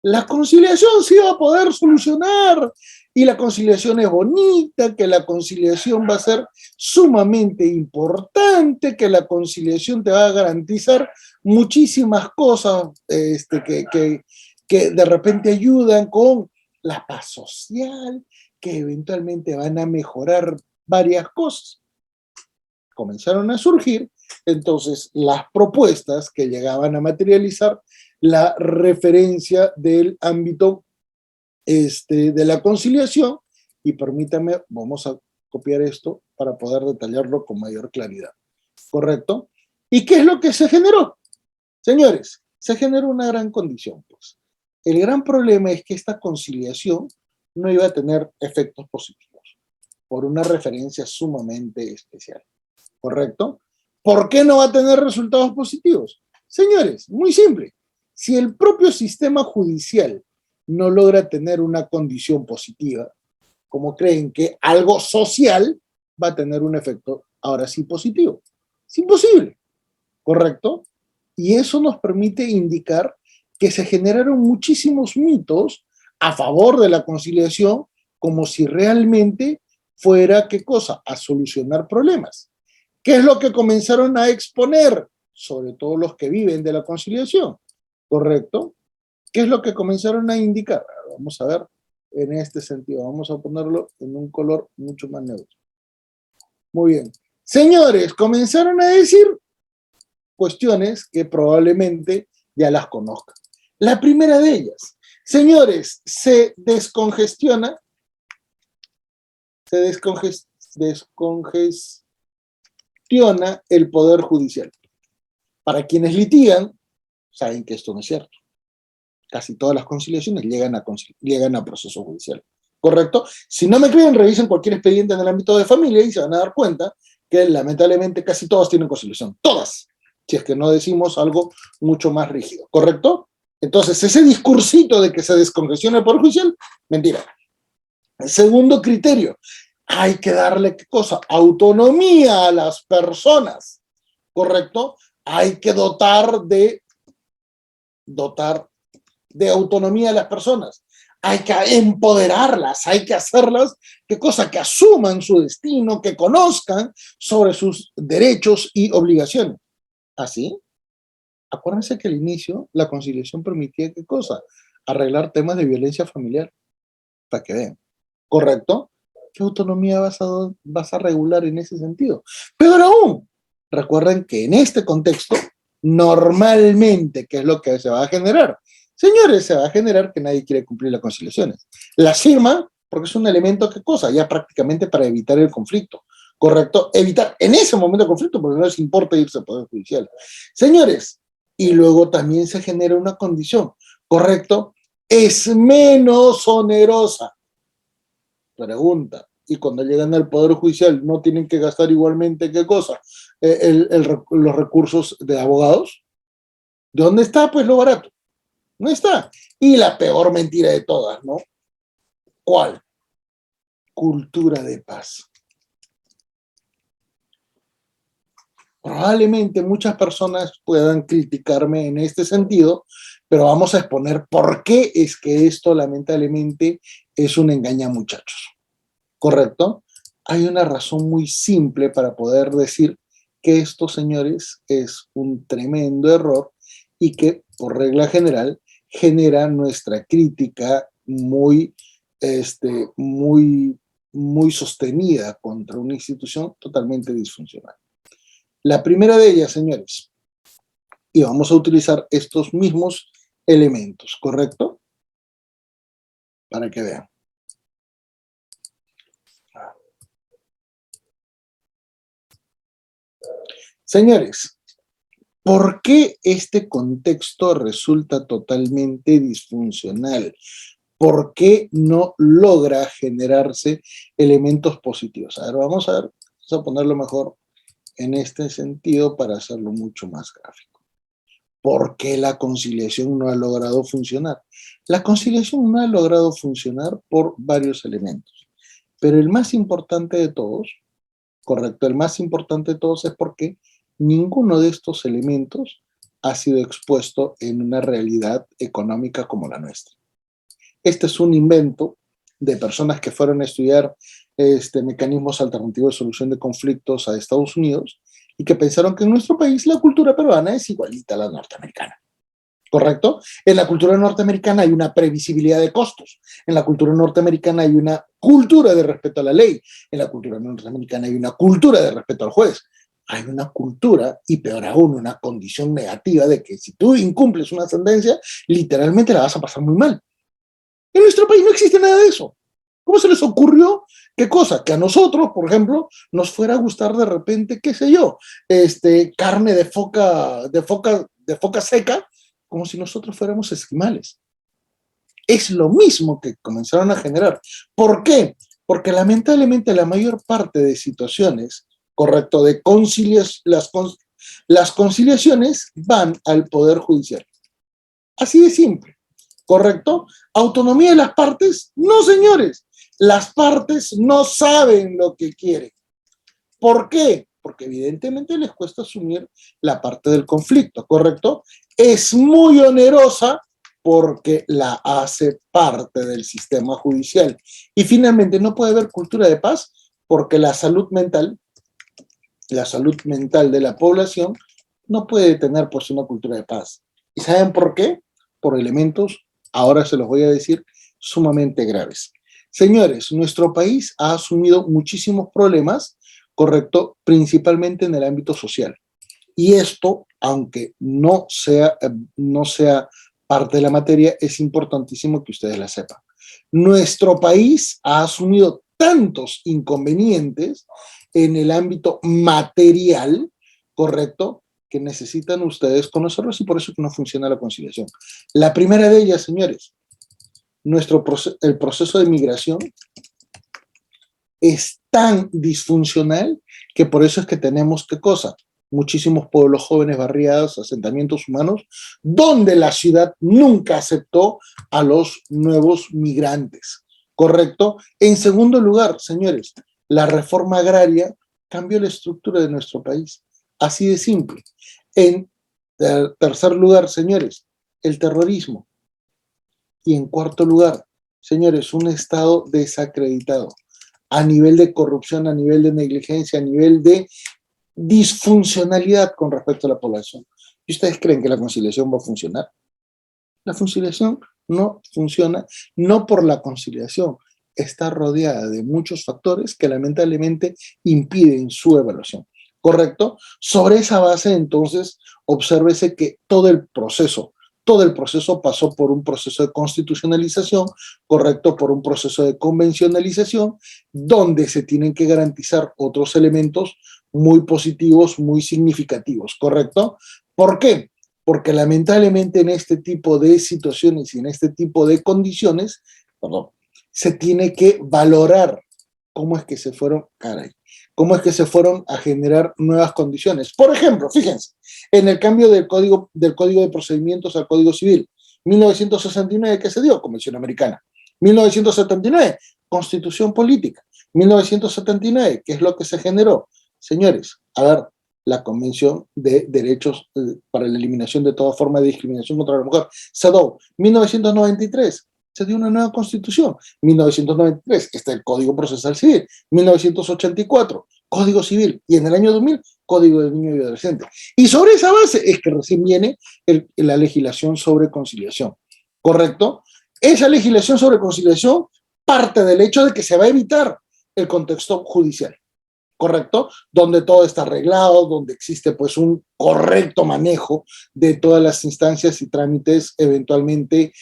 La conciliación sí va a poder solucionar y la conciliación es bonita, que la conciliación va a ser sumamente importante, que la conciliación te va a garantizar muchísimas cosas que de repente ayudan con la paz social, que eventualmente van a mejorar varias cosas. Comenzaron a surgir entonces las propuestas que llegaban a materializar la referencia del ámbito de la conciliación, y permítame, vamos a copiar esto para poder detallarlo con mayor claridad. ¿Correcto? ¿Y qué es lo que se generó? Señores, se generó una gran condición, pues. El gran problema es que esta conciliación no iba a tener efectos positivos por una referencia sumamente especial. ¿Correcto? ¿Por qué no va a tener resultados positivos? Señores, muy simple. Si el propio sistema judicial no logra tener una condición positiva, ¿cómo creen que algo social va a tener un efecto ahora sí positivo? Es imposible, ¿correcto? Y eso nos permite indicar que se generaron muchísimos mitos a favor de la conciliación, como si realmente fuera, ¿qué cosa? A solucionar problemas. ¿Qué es lo que comenzaron a exponer? Sobre todo los que viven de la conciliación, ¿correcto? ¿Qué es lo que comenzaron a indicar? Vamos a ver en este sentido. Vamos a ponerlo en un color mucho más neutro. Muy bien. Señores, comenzaron a decir cuestiones que probablemente ya las conozcan. La primera de ellas, señores, se descongestiona el Poder Judicial. Para quienes litigan, saben que esto no es cierto. Casi todas las conciliaciones llegan a proceso judicial. ¿Correcto? Si no me creen, revisen cualquier expediente en el ámbito de familia y se van a dar cuenta que lamentablemente casi todas tienen conciliación. Todas. Si es que no decimos algo mucho más rígido. ¿Correcto? Entonces, ese discursito de que se descongestiona el Poder Judicial, mentira. El segundo criterio, hay que darle, ¿qué cosa? Autonomía a las personas. ¿Correcto? Hay que dotar de autonomía a las personas. Hay que empoderarlas, hay que hacerlas, ¿qué cosa? Que asuman su destino, que conozcan sobre sus derechos y obligaciones. ¿Así? Acuérdense que al inicio la conciliación permitía, ¿qué cosa? Arreglar temas de violencia familiar, para que vean. ¿Correcto? ¿Qué autonomía vas a regular en ese sentido? Peor aún, recuerden que en este contexto, normalmente, ¿qué es lo que se va a generar? Señores, se va a generar que nadie quiere cumplir las conciliaciones. Las firma porque es un elemento, ¿qué cosa? Ya prácticamente para evitar el conflicto, ¿correcto? Evitar en ese momento el conflicto porque no les importa irse al Poder Judicial. Señores, y luego también se genera una condición, ¿correcto? Es menos onerosa. Pregunta, y cuando llegan al Poder Judicial no tienen que gastar igualmente, ¿qué cosa? Los recursos de abogados. ¿De dónde está, pues, lo barato? No está. Y la peor mentira de todas, ¿no? ¿Cuál? Cultura de paz. Probablemente muchas personas puedan criticarme en este sentido, pero vamos a exponer por qué es que esto lamentablemente es un engaña muchachos. ¿Correcto? Hay una razón muy simple para poder decir que esto, señores, es un tremendo error y que, por regla general, genera nuestra crítica muy sostenida contra una institución totalmente disfuncional. La primera de ellas, señores, y vamos a utilizar estos mismos elementos, ¿correcto? Para que vean. Señores, ¿por qué este contexto resulta totalmente disfuncional? ¿Por qué no logra generarse elementos positivos? A ver, vamos a ponerlo mejor en este sentido para hacerlo mucho más gráfico. ¿Por qué la conciliación no ha logrado funcionar? La conciliación no ha logrado funcionar por varios elementos, pero el más importante de todos, correcto, el más importante de todos es porque ninguno de estos elementos ha sido expuesto en una realidad económica como la nuestra. Este es un invento de personas que fueron a estudiar mecanismos alternativos de solución de conflictos a Estados Unidos y que pensaron que en nuestro país la cultura peruana es igualita a la norteamericana. ¿Correcto? En la cultura norteamericana hay una previsibilidad de costos. En la cultura norteamericana hay una cultura de respeto a la ley. En la cultura norteamericana hay una cultura de respeto al juez. Hay una cultura, y peor aún, una condición negativa de que si tú incumples una sentencia, literalmente la vas a pasar muy mal. En nuestro país no existe nada de eso. ¿Cómo se les ocurrió? ¿Qué cosa? Que a nosotros, por ejemplo, nos fuera a gustar de repente, qué sé yo, carne de foca seca, como si nosotros fuéramos esquimales. Es lo mismo que comenzaron a generar. ¿Por qué? Porque lamentablemente la mayor parte de situaciones, correcto, de las conciliaciones van al Poder Judicial. Así de simple. ¿Correcto? ¿Autonomía de las partes? No, señores. Las partes no saben lo que quieren. ¿Por qué? Porque evidentemente les cuesta asumir la parte del conflicto, ¿correcto? Es muy onerosa porque la hace parte del sistema judicial. Y finalmente no puede haber cultura de paz porque la salud mental de la población no puede tener pues una cultura de paz. ¿Y saben por qué? Por elementos, ahora se los voy a decir, sumamente graves. Señores, nuestro país ha asumido muchísimos problemas, correcto, principalmente en el ámbito social. Y esto aunque no sea parte de la materia, es importantísimo que ustedes la sepan. Nuestro país ha asumido tantos inconvenientes en el ámbito material, ¿correcto?, que necesitan ustedes conocerlos, y por eso que no funciona la conciliación. La primera de ellas, señores, el proceso de migración es tan disfuncional que por eso es que tenemos, ¿qué cosa? Muchísimos pueblos jóvenes, barriadas, asentamientos humanos, donde la ciudad nunca aceptó a los nuevos migrantes, ¿correcto? En segundo lugar, señores, la reforma agraria cambió la estructura de nuestro país, así de simple. En tercer lugar, señores, el terrorismo. Y en cuarto lugar, señores, un Estado desacreditado a nivel de corrupción, a nivel de negligencia, a nivel de disfuncionalidad con respecto a la población. ¿Y ustedes creen que la conciliación va a funcionar? La conciliación no funciona, no por la conciliación, está rodeada de muchos factores que lamentablemente impiden su evaluación, ¿correcto? Sobre esa base, entonces, obsérvese que todo el proceso pasó por un proceso de constitucionalización, correcto, por un proceso de convencionalización, donde se tienen que garantizar otros elementos muy positivos, muy significativos, ¿correcto? ¿Por qué? Porque lamentablemente en este tipo de situaciones y en este tipo de condiciones, perdón, se tiene que valorar cómo es que se fueron, cómo es que se fueron a generar nuevas condiciones. Por ejemplo, fíjense, en el cambio del código de procedimientos al Código Civil, 1969, ¿qué se dio? Convención Americana. 1979, Constitución Política. 1979, ¿qué es lo que se generó? Señores, a ver, la Convención de Derechos para la Eliminación de toda forma de discriminación contra la mujer, CEDAW. 1993, se dio una nueva constitución. 1993 está el Código Procesal Civil. 1984, Código Civil. Y en el año 2000, Código del Niño y Adolescente. Y sobre esa base es que recién viene la legislación sobre conciliación. ¿Correcto? Esa legislación sobre conciliación parte del hecho de que se va a evitar el contexto judicial. ¿Correcto? Donde todo está arreglado, donde existe pues un correcto manejo de todas las instancias y trámites eventualmente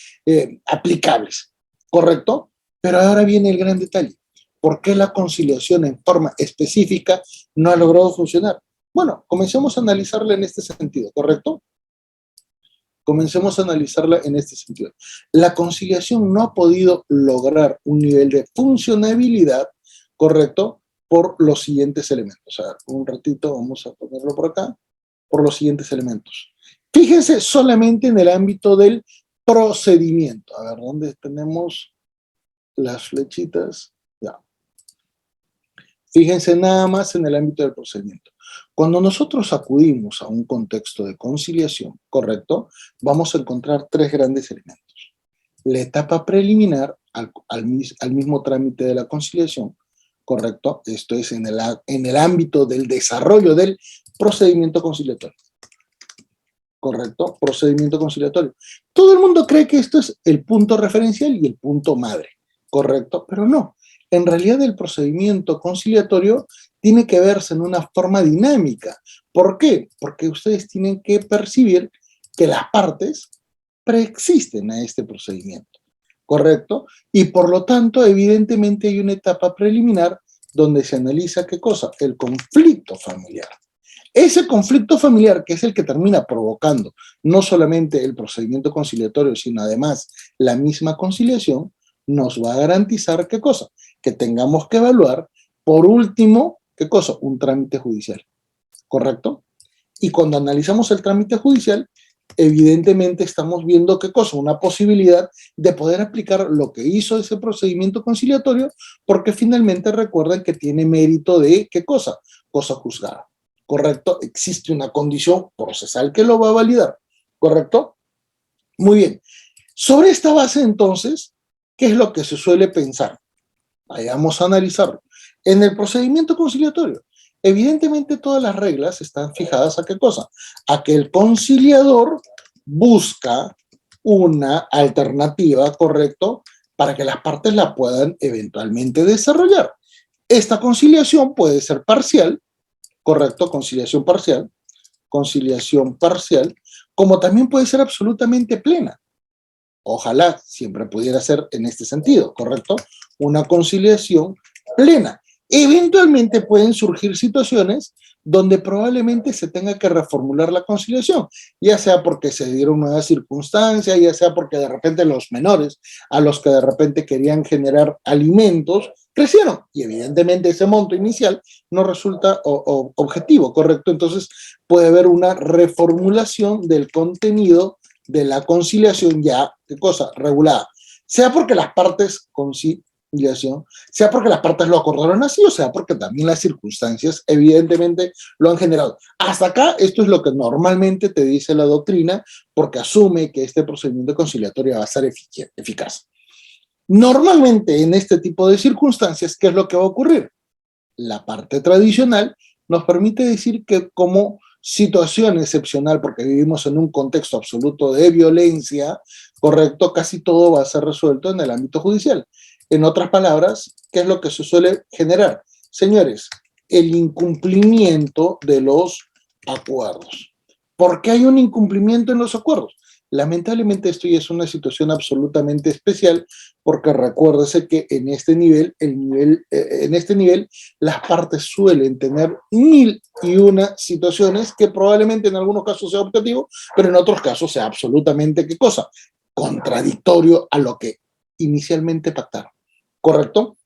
aplicables. ¿Correcto? Pero ahora viene el gran detalle. ¿Por qué la conciliación en forma específica no ha logrado funcionar? Bueno, comencemos a analizarla en este sentido, ¿correcto? Comencemos a analizarla en este sentido. La conciliación no ha podido lograr un nivel de funcionabilidad, ¿correcto?, por los siguientes elementos. A ver, un ratito, vamos a ponerlo por acá, por los siguientes elementos. Fíjense solamente en el ámbito del procedimiento. A ver, ¿dónde tenemos las flechitas? Ya. Fíjense nada más en el ámbito del procedimiento. Cuando nosotros acudimos a un contexto de conciliación, ¿correcto?, vamos a encontrar tres grandes elementos. La etapa preliminar al mismo trámite de la conciliación, ¿correcto? Esto es en el ámbito del desarrollo del procedimiento conciliatorio. ¿Correcto? Procedimiento conciliatorio. Todo el mundo cree que esto es el punto referencial y el punto madre, ¿correcto? Pero no. En realidad el procedimiento conciliatorio tiene que verse en una forma dinámica. ¿Por qué? Porque ustedes tienen que percibir que las partes preexisten a este procedimiento, ¿correcto? Y por lo tanto, evidentemente hay una etapa preliminar donde se analiza, ¿qué cosa? El conflicto familiar. Ese conflicto familiar, que es el que termina provocando no solamente el procedimiento conciliatorio, sino además la misma conciliación, nos va a garantizar, ¿qué cosa? Que tengamos que evaluar, por último, ¿qué cosa? Un trámite judicial, ¿correcto? Y cuando analizamos el trámite judicial, evidentemente estamos viendo, ¿qué cosa? Una posibilidad de poder aplicar lo que hizo ese procedimiento conciliatorio, porque finalmente recuerden que tiene mérito de, ¿qué cosa? Cosa juzgada, ¿correcto? Existe una condición procesal que lo va a validar, ¿correcto? Muy bien. Sobre esta base, entonces, ¿qué es lo que se suele pensar? Vayamos a analizarlo. En el procedimiento conciliatorio, evidentemente todas las reglas están fijadas a ¿qué cosa? A que el conciliador busca una alternativa, ¿correcto?, para que las partes la puedan eventualmente desarrollar. Esta conciliación puede ser parcial, ¿correcto? Conciliación parcial. conciliación parcial, como también puede ser absolutamente plena. Ojalá siempre pudiera ser en este sentido, ¿correcto? Una conciliación plena. Eventualmente pueden surgir situaciones donde probablemente se tenga que reformular la conciliación, ya sea porque se dieron nuevas circunstancias, ya sea porque de repente los menores a los que de repente querían generar alimentos crecieron y evidentemente ese monto inicial no resulta objetivo, ¿correcto? Entonces puede haber una reformulación del contenido de la conciliación ya, ¿qué cosa? Regulada. Sea porque las partes conciliación, sea porque las partes lo acordaron así, o sea porque también las circunstancias evidentemente lo han generado. Hasta acá, esto es lo que normalmente te dice la doctrina, porque asume que este procedimiento conciliatorio va a ser eficaz. Normalmente en este tipo de circunstancias, ¿qué es lo que va a ocurrir? La parte tradicional nos permite decir que como situación excepcional, porque vivimos en un contexto absoluto de violencia, correcto, casi todo va a ser resuelto en el ámbito judicial. En otras palabras, ¿qué es lo que se suele generar? Señores, el incumplimiento de los acuerdos. ¿Por qué hay un incumplimiento en los acuerdos? Lamentablemente esto ya es una situación absolutamente especial porque recuérdese que en este nivel, las partes suelen tener 1001 situaciones que probablemente en algunos casos sea objetivo, pero en otros casos sea absolutamente, ¿qué cosa? Contradictorio a lo que inicialmente pactaron, ¿correcto?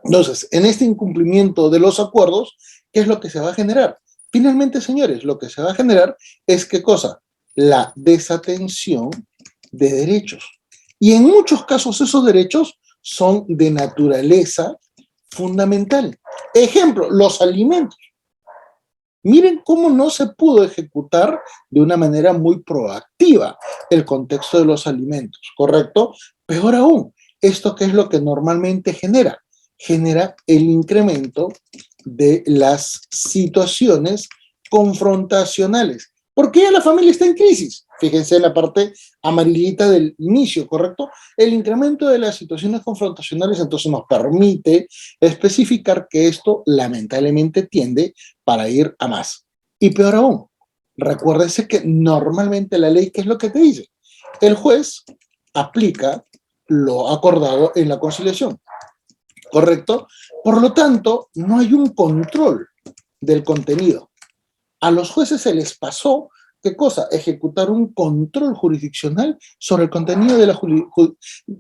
Entonces, en este incumplimiento de los acuerdos, ¿qué es lo que se va a generar? Finalmente, señores, lo que se va a generar es, ¿qué cosa? La desatención de derechos. Y en muchos casos esos derechos son de naturaleza fundamental. Ejemplo, los alimentos. Miren cómo no se pudo ejecutar de una manera muy proactiva el contexto de los alimentos, ¿correcto? Peor aún, ¿esto qué es lo que normalmente genera? Genera el incremento de las situaciones confrontacionales. ¿Por qué la familia está en crisis? Fíjense en la parte amarillita del inicio, ¿correcto? El incremento de las situaciones confrontacionales entonces nos permite especificar que esto lamentablemente tiende para ir a más. Y peor aún, recuérdese que normalmente la ley, ¿qué es lo que te dice? El juez aplica lo acordado en la conciliación, ¿correcto? Por lo tanto, no hay un control del contenido. A los jueces se les pasó, ¿qué cosa? Ejecutar un control jurisdiccional sobre el contenido,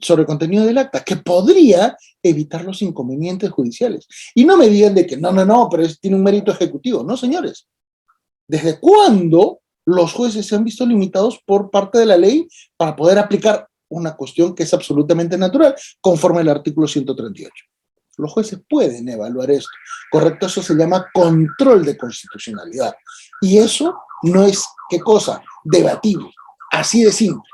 sobre el contenido del acta, que podría evitar los inconvenientes judiciales. Y no me digan de que no, pero tiene un mérito ejecutivo. No, señores. ¿Desde cuándo los jueces se han visto limitados por parte de la ley para poder aplicar una cuestión que es absolutamente natural, conforme al artículo 138? Los jueces pueden evaluar esto, ¿correcto? Eso se llama control de constitucionalidad. Y eso no es, ¿qué cosa? Debatible, así de simple,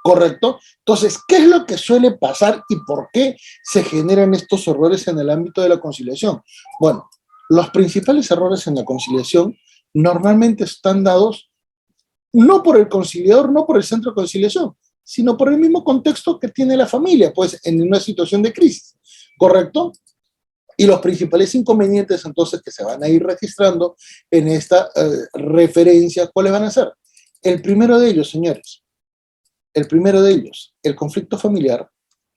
¿correcto? Entonces, ¿qué es lo que suele pasar y por qué se generan estos errores en el ámbito de la conciliación? Bueno, los principales errores en la conciliación normalmente están dados no por el conciliador, no por el centro de conciliación, sino por el mismo contexto que tiene la familia, pues en una situación de crisis, ¿correcto? Y los principales inconvenientes entonces que se van a ir registrando en esta referencia, ¿cuáles van a ser? El primero de ellos, señores, el primero de ellos, el conflicto familiar.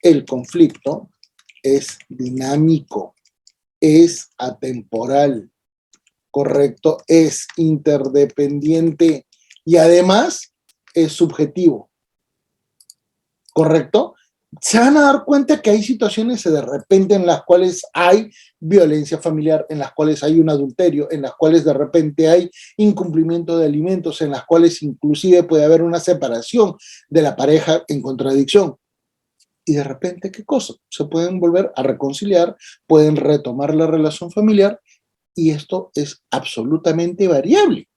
El conflicto es dinámico, es atemporal, ¿correcto? Es interdependiente y además es subjetivo, ¿correcto? Se van a dar cuenta que hay situaciones de repente en las cuales hay violencia familiar, en las cuales hay un adulterio, en las cuales de repente hay incumplimiento de alimentos, en las cuales inclusive puede haber una separación de la pareja en contradicción. Y de repente, ¿qué cosa? Se pueden volver a reconciliar, pueden retomar la relación familiar y esto es absolutamente variable.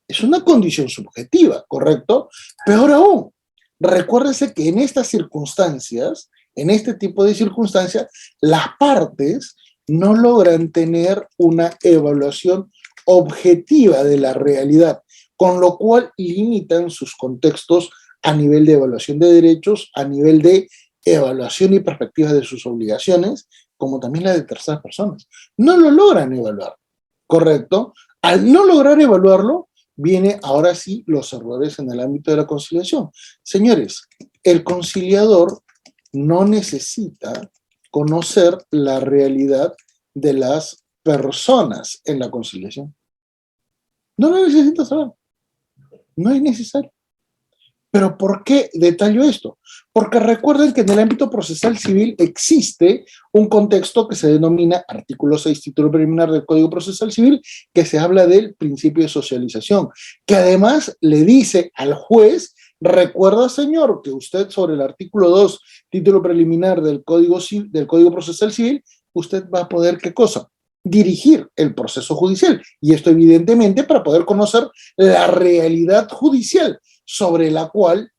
Es una condición subjetiva, ¿correcto? Peor aún, recuérdese que en estas circunstancias, en este tipo de circunstancias, las partes no logran tener una evaluación objetiva de la realidad, con lo cual limitan sus contextos a nivel de evaluación de derechos, a nivel de evaluación y perspectiva de sus obligaciones, como también la de terceras personas. No lo logran evaluar, ¿correcto? Al no lograr evaluarlo, viene ahora sí los errores en el ámbito de la conciliación. Señores, el conciliador no necesita conocer la realidad de las personas en la conciliación. No lo necesita saber. No es necesario. ¿Pero por qué detallo esto? Porque recuerden que en el ámbito procesal civil existe un contexto que se denomina artículo 6, título preliminar del Código Procesal Civil, que se habla del principio de socialización, que además le dice al juez, recuerda, señor, que usted sobre el artículo 2, título preliminar del Código Procesal Civil, usted va a poder, ¿qué cosa? Dirigir el proceso judicial. Y esto evidentemente para poder conocer la realidad judicial sobre la cual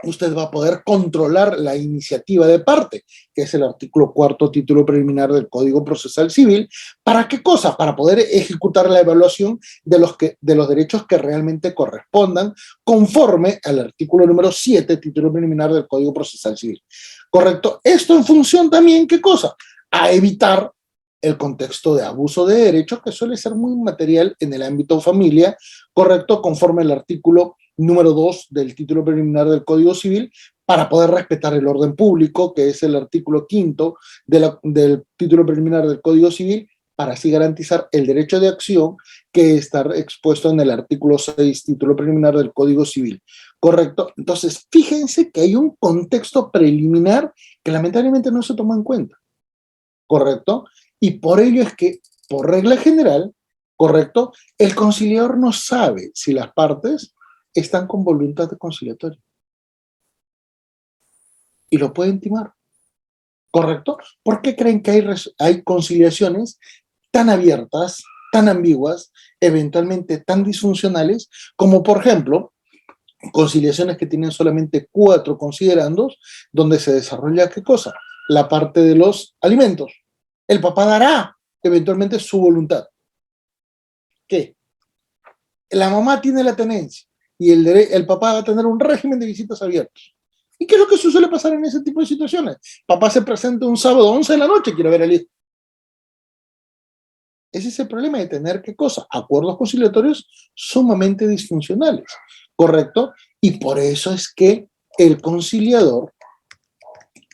usted va a poder controlar la iniciativa de parte, que es el artículo 4, título preliminar del Código Procesal Civil. ¿Para qué cosa? Para poder ejecutar la evaluación de los derechos que realmente correspondan, conforme al artículo número 7, título preliminar del Código Procesal Civil. ¿Correcto? Esto en función también, ¿qué cosa? A evitar el contexto de abuso de derechos, que suele ser muy material en el ámbito familia, correcto, conforme al artículo número 2 del título preliminar del Código Civil, para poder respetar el orden público, que es el artículo 5 del título preliminar del Código Civil, para así garantizar el derecho de acción que está expuesto en el artículo 6, título preliminar del Código Civil. ¿Correcto? Entonces, fíjense que hay un contexto preliminar que lamentablemente no se toma en cuenta. ¿Correcto? Y por ello es que, por regla general, ¿correcto? El conciliador no sabe si las partes están con voluntad de conciliatoria. Y lo pueden timar. ¿Correcto? ¿Por qué creen que hay conciliaciones tan abiertas, tan ambiguas, eventualmente tan disfuncionales, como por ejemplo, conciliaciones que tienen solamente 4 considerandos, donde se desarrolla ¿qué cosa? La parte de los alimentos. El papá dará eventualmente su voluntad. ¿Qué? La mamá tiene la tenencia y el papá va a tener un régimen de visitas abiertos. ¿Y qué es lo que suele pasar en ese tipo de situaciones? Papá se presenta un sábado 11 de la noche, quiere ver al hijo. Ese es el problema de tener, ¿qué cosa? Acuerdos conciliatorios sumamente disfuncionales, ¿correcto? Y por eso es que el conciliador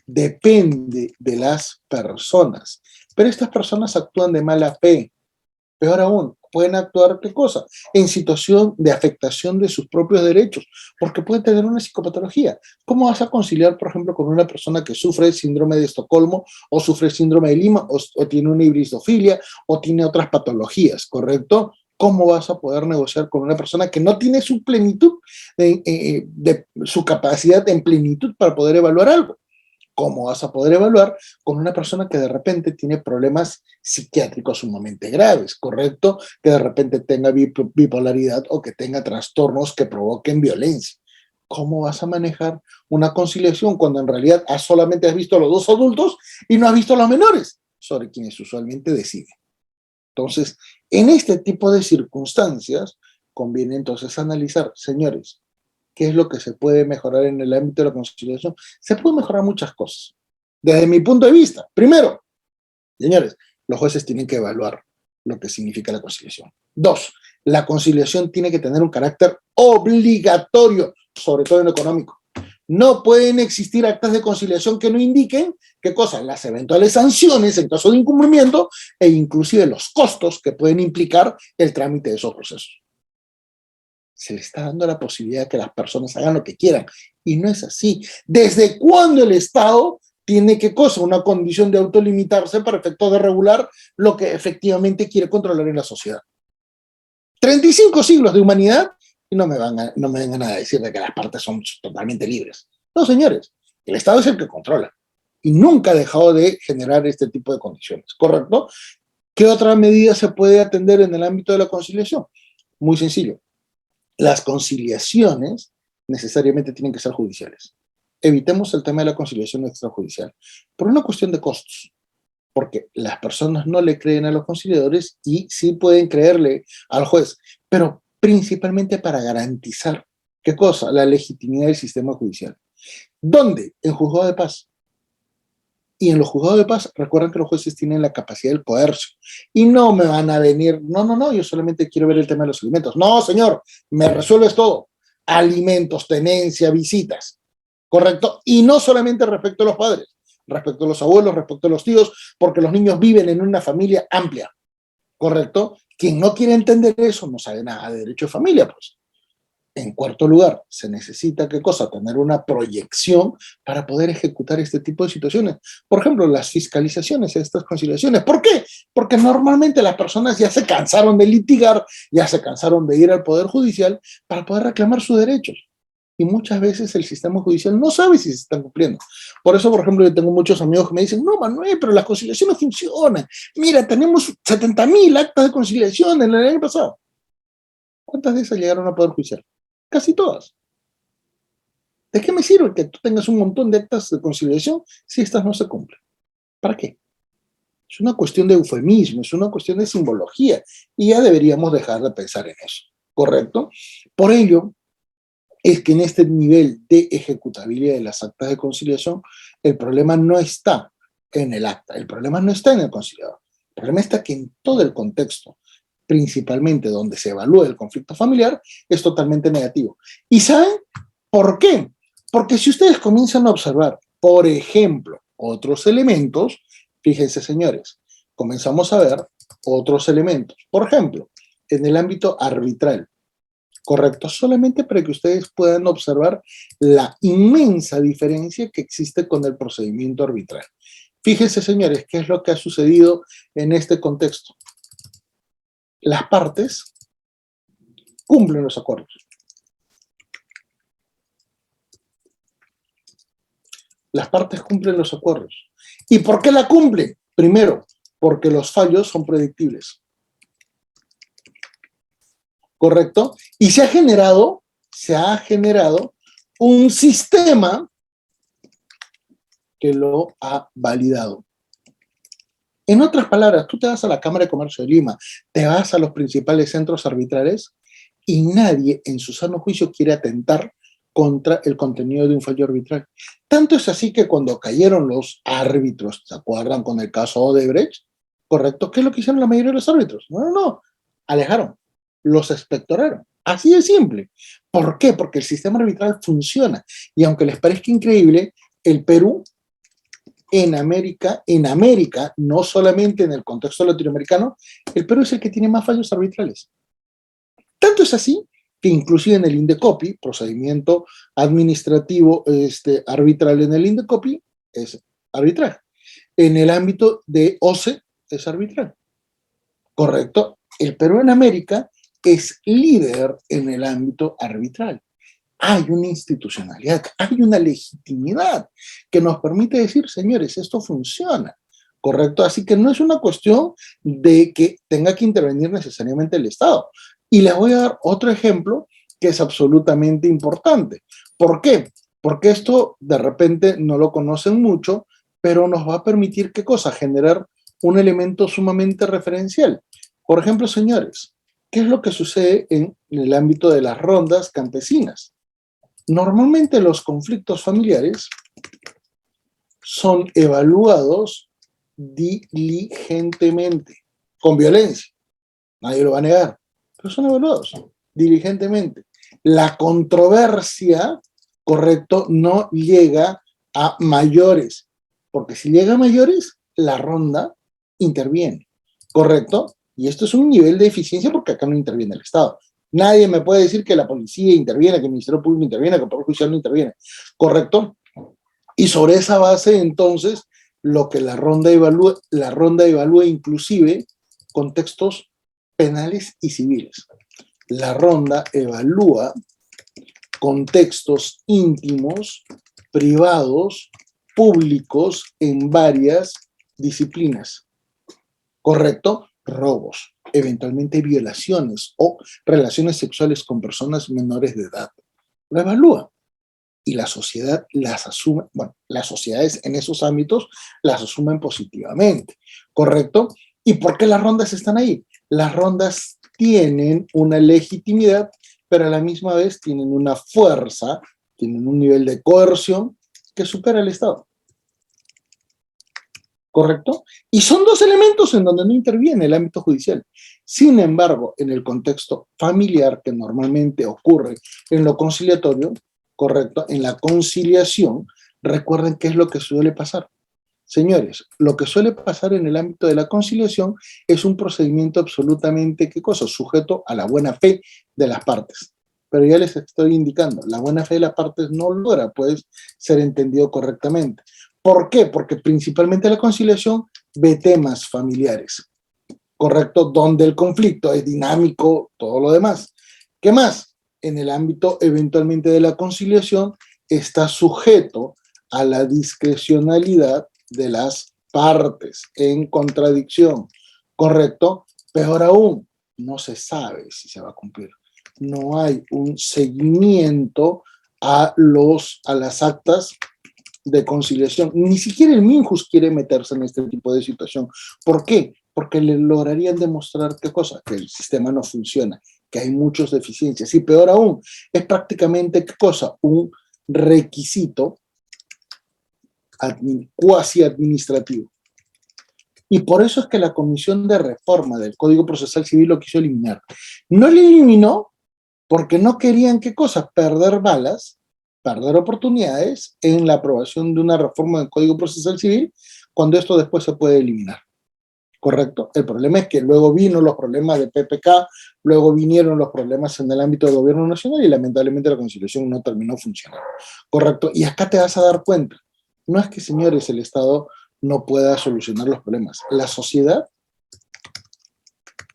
depende de las personas, pero estas personas actúan de mala fe. Peor aún, pueden actuar, ¿qué cosa? En situación de afectación de sus propios derechos, porque pueden tener una psicopatología. ¿Cómo vas a conciliar, por ejemplo, con una persona que sufre síndrome de Estocolmo, o sufre síndrome de Lima, o tiene una hibristofilia, o tiene otras patologías, ¿correcto? ¿Cómo vas a poder negociar con una persona que no tiene su plenitud, de su capacidad en plenitud para poder evaluar algo? ¿Cómo vas a poder evaluar con una persona que de repente tiene problemas psiquiátricos sumamente graves, correcto? Que de repente tenga bipolaridad o que tenga trastornos que provoquen violencia. ¿Cómo vas a manejar una conciliación cuando en realidad solamente has visto a los 2 adultos y no has visto a los menores, sobre quienes usualmente deciden? Entonces, en este tipo de circunstancias, conviene entonces analizar, señores, ¿qué es lo que se puede mejorar en el ámbito de la conciliación? Se pueden mejorar muchas cosas. Desde mi punto de vista, primero, señores, los jueces tienen que evaluar lo que significa la conciliación. 2, la conciliación tiene que tener un carácter obligatorio, sobre todo en lo económico. No pueden existir actas de conciliación que no indiquen qué cosa, las eventuales sanciones en caso de incumplimiento e inclusive los costos que pueden implicar el trámite de esos procesos. Se le está dando la posibilidad de que las personas hagan lo que quieran. Y no es así. ¿Desde cuándo el Estado tiene qué cosa? Una condición de autolimitarse para efectos de regular lo que efectivamente quiere controlar en la sociedad. 35 siglos de humanidad y no me vengan a decir de que las partes son totalmente libres. No, señores. El Estado es el que controla. Y nunca ha dejado de generar este tipo de condiciones. ¿Correcto? ¿Qué otra medida se puede atender en el ámbito de la conciliación? Muy sencillo. Las conciliaciones necesariamente tienen que ser judiciales. Evitemos el tema de la conciliación extrajudicial por una cuestión de costos, porque las personas no le creen a los conciliadores y sí pueden creerle al juez, pero principalmente para garantizar, ¿qué cosa? La legitimidad del sistema judicial. ¿Dónde? En juzgado de paz. Y en los juzgados de paz, recuerden que los jueces tienen la capacidad del coercio. Y no me van a venir, no, yo solamente quiero ver el tema de los alimentos. No, señor, me resuelves todo. Alimentos, tenencia, visitas. ¿Correcto? Y no solamente respecto a los padres, respecto a los abuelos, respecto a los tíos, porque los niños viven en una familia amplia. ¿Correcto? Quien no quiere entender eso no sabe nada de derecho de familia, pues. En cuarto lugar, se necesita, ¿qué cosa? Tener una proyección para poder ejecutar este tipo de situaciones. Por ejemplo, las fiscalizaciones, estas conciliaciones. ¿Por qué? Porque normalmente las personas ya se cansaron de litigar, ya se cansaron de ir al Poder Judicial para poder reclamar sus derechos. Y muchas veces el sistema judicial no sabe si se están cumpliendo. Por eso, por ejemplo, yo tengo muchos amigos que me dicen, no, Manuel, pero las conciliaciones funcionan. Mira, tenemos 70.000 actas de conciliación en el año pasado. ¿Cuántas de esas llegaron a Poder Judicial? Casi todas. ¿De qué me sirve que tú tengas un montón de actas de conciliación si estas no se cumplen? ¿Para qué? Es una cuestión de eufemismo, es una cuestión de simbología y ya deberíamos dejar de pensar en eso, ¿correcto? Por ello, es que en este nivel de ejecutabilidad de las actas de conciliación, el problema no está en el acta, el problema no está en el conciliador. El problema está que en todo el contexto, principalmente donde se evalúa el conflicto familiar, es totalmente negativo. ¿Y saben por qué? Porque si ustedes comienzan a observar, por ejemplo, otros elementos, fíjense señores, comenzamos a ver otros elementos. Por ejemplo, en el ámbito arbitral, correcto, solamente para que ustedes puedan observar la inmensa diferencia que existe con el procedimiento arbitral. Fíjense, señores, qué es lo que ha sucedido en este contexto. Las partes cumplen los acuerdos. Las partes cumplen los acuerdos. ¿Y por qué la cumplen? Primero, porque los fallos son predictibles. ¿Correcto? Y se ha generado un sistema que lo ha validado. En otras palabras, tú te vas a la Cámara de Comercio de Lima, te vas a los principales centros arbitrales y nadie en su sano juicio quiere atentar contra el contenido de un fallo arbitral. Tanto es así que cuando cayeron los árbitros, ¿se acuerdan con el caso Odebrecht? ¿Correcto? ¿Qué es lo que hicieron la mayoría de los árbitros? No, alejaron, los expectoraron. Así de simple. ¿Por qué? Porque el sistema arbitral funciona. Y aunque les parezca increíble, el Perú en América, no solamente en el contexto latinoamericano, el Perú es el que tiene más fallos arbitrales. Tanto es así que inclusive en el INDECOPI, procedimiento administrativo arbitral en el INDECOPI, es arbitral. En el ámbito de OCE es arbitral. ¿Correcto? El Perú en América es líder en el ámbito arbitral. Hay una institucionalidad, hay una legitimidad que nos permite decir, señores, esto funciona, ¿correcto? Así que no es una cuestión de que tenga que intervenir necesariamente el Estado. Y les voy a dar otro ejemplo que es absolutamente importante. ¿Por qué? Porque esto de repente no lo conocen mucho, pero nos va a permitir, ¿qué cosa? Generar un elemento sumamente referencial. Por ejemplo, señores, ¿qué es lo que sucede en el ámbito de las rondas campesinas? Normalmente los conflictos familiares son evaluados diligentemente, con violencia, nadie lo va a negar, pero son evaluados diligentemente. La controversia, correcto, no llega a mayores, porque si llega a mayores, la ronda interviene, correcto, y esto es un nivel de eficiencia porque acá no interviene el Estado. Nadie me puede decir que la policía interviene, que el Ministerio Público interviene, que el Poder Judicial no interviene. ¿Correcto? Y sobre esa base, entonces, lo que la ronda evalúa inclusive contextos penales y civiles. La ronda evalúa contextos íntimos, privados, públicos en varias disciplinas. ¿Correcto? Robos, eventualmente violaciones o relaciones sexuales con personas menores de edad. Lo evalúa y la sociedad las asume, bueno, las sociedades en esos ámbitos las asumen positivamente, ¿correcto? ¿Y por qué las rondas están ahí? Las rondas tienen una legitimidad, pero a la misma vez tienen una fuerza, tienen un nivel de coerción que supera al Estado. ¿correcto? Y son dos elementos en donde no interviene el ámbito judicial. Sin embargo, en el contexto familiar que normalmente ocurre en lo conciliatorio, ¿correcto? En la conciliación, recuerden qué es lo que suele pasar. Señores, lo que suele pasar en el ámbito de la conciliación es un procedimiento absolutamente, ¿qué cosa? Sujeto a la buena fe de las partes. Pero ya les estoy indicando, la buena fe de las partes no logra, pues, ser entendido correctamente. ¿Por qué? Porque principalmente la conciliación ve temas familiares, ¿correcto? Donde el conflicto es dinámico, todo lo demás. ¿Qué más? En el ámbito eventualmente de la conciliación está sujeto a la discrecionalidad de las partes en contradicción, ¿correcto? Peor aún, no se sabe si se va a cumplir. No hay un seguimiento a las actas de conciliación. Ni siquiera el Minjus quiere meterse en este tipo de situación. ¿Por qué? Porque le lograrían demostrar qué cosa, que el sistema no funciona, que hay muchas deficiencias. Y peor aún, es prácticamente qué cosa, un requisito cuasi administrativo. Y por eso es que la Comisión de Reforma del Código Procesal Civil lo quiso eliminar. No lo eliminó porque no querían qué cosa, perder balas, perder oportunidades en la aprobación de una reforma del Código Procesal Civil, cuando esto después se puede eliminar. ¿Correcto? El problema es que luego vino los problemas de PPK, luego vinieron los problemas en el ámbito del gobierno nacional y lamentablemente la conciliación no terminó funcionando. ¿Correcto? Y acá te vas a dar cuenta. No es que, señores, el Estado no pueda solucionar los problemas. La sociedad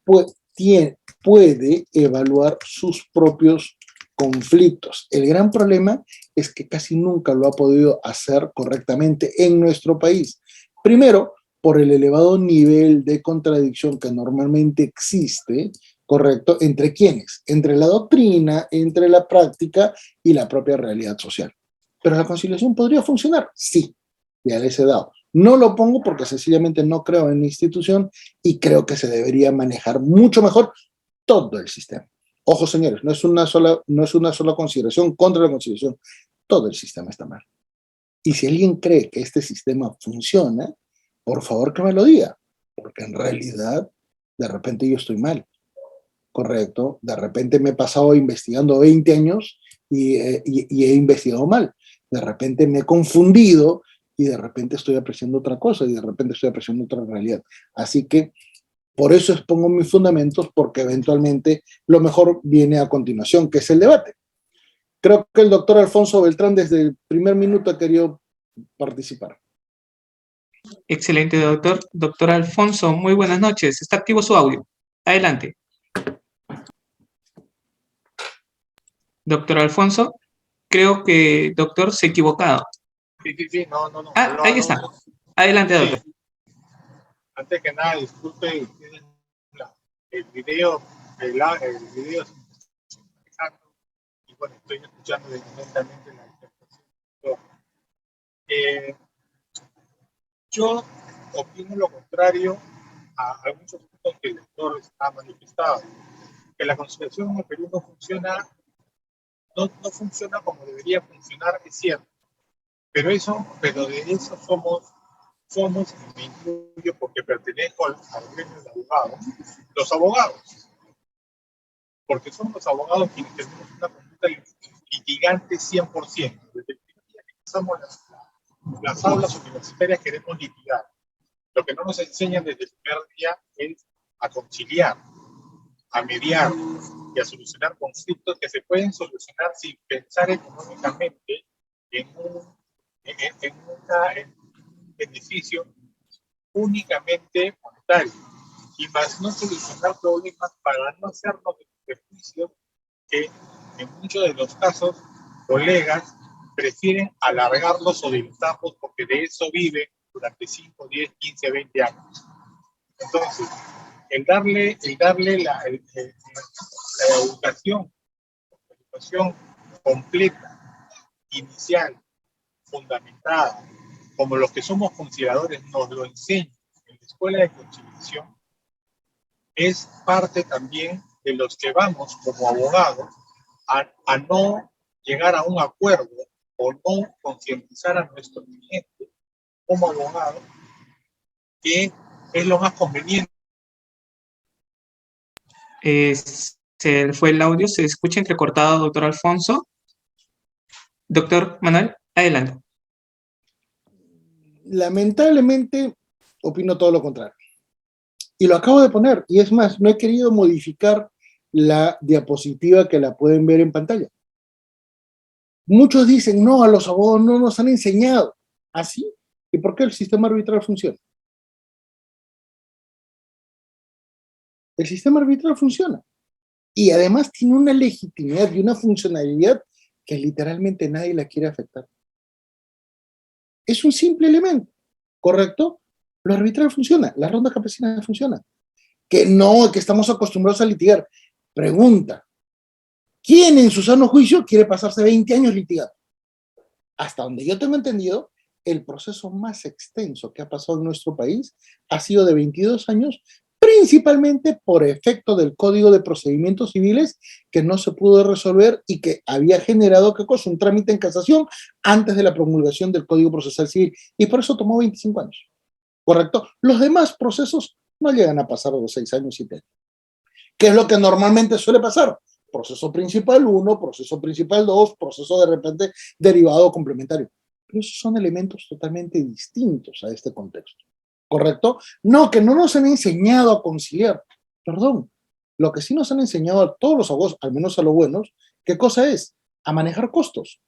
puede evaluar sus propios conflictos. El gran problema es que casi nunca lo ha podido hacer correctamente en nuestro país. Primero, por el elevado nivel de contradicción que normalmente existe, ¿correcto? ¿Entre quiénes? Entre la doctrina, entre la práctica y la propia realidad social. ¿Pero la conciliación podría funcionar? Sí, ya les he dado. No lo pongo porque sencillamente no creo en la institución y creo que se debería manejar mucho mejor todo el sistema. Ojo, señores, no es una sola consideración contra la conciliación. Todo el sistema está mal. Y si alguien cree que este sistema funciona, por favor que me lo diga, porque en realidad de repente yo estoy mal, ¿correcto? De repente me he pasado investigando 20 años y he investigado mal. De repente me he confundido y de repente estoy apreciando otra cosa y de repente estoy apreciando otra realidad. Así que por eso expongo mis fundamentos, porque eventualmente lo mejor viene a continuación, que es el debate. Creo que el doctor Alfonso Beltrán desde el primer minuto ha querido participar. Excelente, doctor. Doctor Alfonso, muy buenas noches. Está activo su audio. Adelante. Doctor Alfonso, creo que doctor se ha equivocado. Sí, no. Ah, ahí está. Adelante, doctor. Sí. Antes que nada, disculpe, el video, el video es exacto, y bueno, estoy escuchando lentamente la interpretación. Yo opino lo contrario a muchos puntos que el doctor ha manifestado, que la conciliación en el Perú no funciona, no funciona como debería funcionar, es cierto, pero de eso somos, y me incluyo porque pertenezco al gremio de abogados, los abogados, porque somos los abogados quienes tenemos una conducta litigante 100%. Desde el primer día que empezamos las aulas universitarias queremos litigar. Lo que no nos enseñan desde el primer día es a conciliar, a mediar y a solucionar conflictos que se pueden solucionar sin pensar económicamente en un beneficio únicamente monetario, y más no solucionar problemas para no hacernos beneficios que en muchos de los casos colegas prefieren alargarlos o dilutarlos porque de eso viven durante 5, 10, 15, 20 años. Entonces, el darle la educación completa, inicial, fundamentada, como los que somos conciliadores nos lo enseñan en la escuela de conciliación, es parte también de los que vamos como abogados a no llegar a un acuerdo o no concientizar a nuestro cliente como abogado ¿Qué es lo más conveniente? Se fue el audio, se escucha entrecortado, doctor Alfonso. Doctor Manuel, adelante. Lamentablemente, opino todo lo contrario. Y lo acabo de poner, y es más, no he querido modificar la diapositiva que la pueden ver en pantalla. Muchos dicen, no, a los abogados no nos han enseñado. ¿Así? ¿Y por qué el sistema arbitral funciona? El sistema arbitral funciona. Y además tiene una legitimidad y una funcionalidad que literalmente nadie la quiere afectar. Es un simple elemento, ¿correcto? Lo arbitral funciona, las rondas campesinas funcionan. Que no, que estamos acostumbrados a litigar. Pregunta, ¿quién en su sano juicio quiere pasarse 20 años litigando? Hasta donde yo tengo entendido, el proceso más extenso que ha pasado en nuestro país ha sido de 22 años, principalmente por efecto del Código de Procedimientos Civiles que no se pudo resolver y que había generado, ¿qué cosa? Un trámite en casación antes de la promulgación del Código Procesal Civil, y por eso tomó 25 años, ¿correcto? Los demás procesos no llegan a pasar de los 6 años, 7 años. ¿Qué es lo que normalmente suele pasar? Proceso principal 1, proceso principal 2, proceso de repente derivado o complementario. Pero esos son elementos totalmente distintos a este contexto, ¿correcto? No, que no nos han enseñado a conciliar. Perdón, lo que sí nos han enseñado a todos los abogados, al menos a los buenos, ¿qué cosa es? A manejar costos.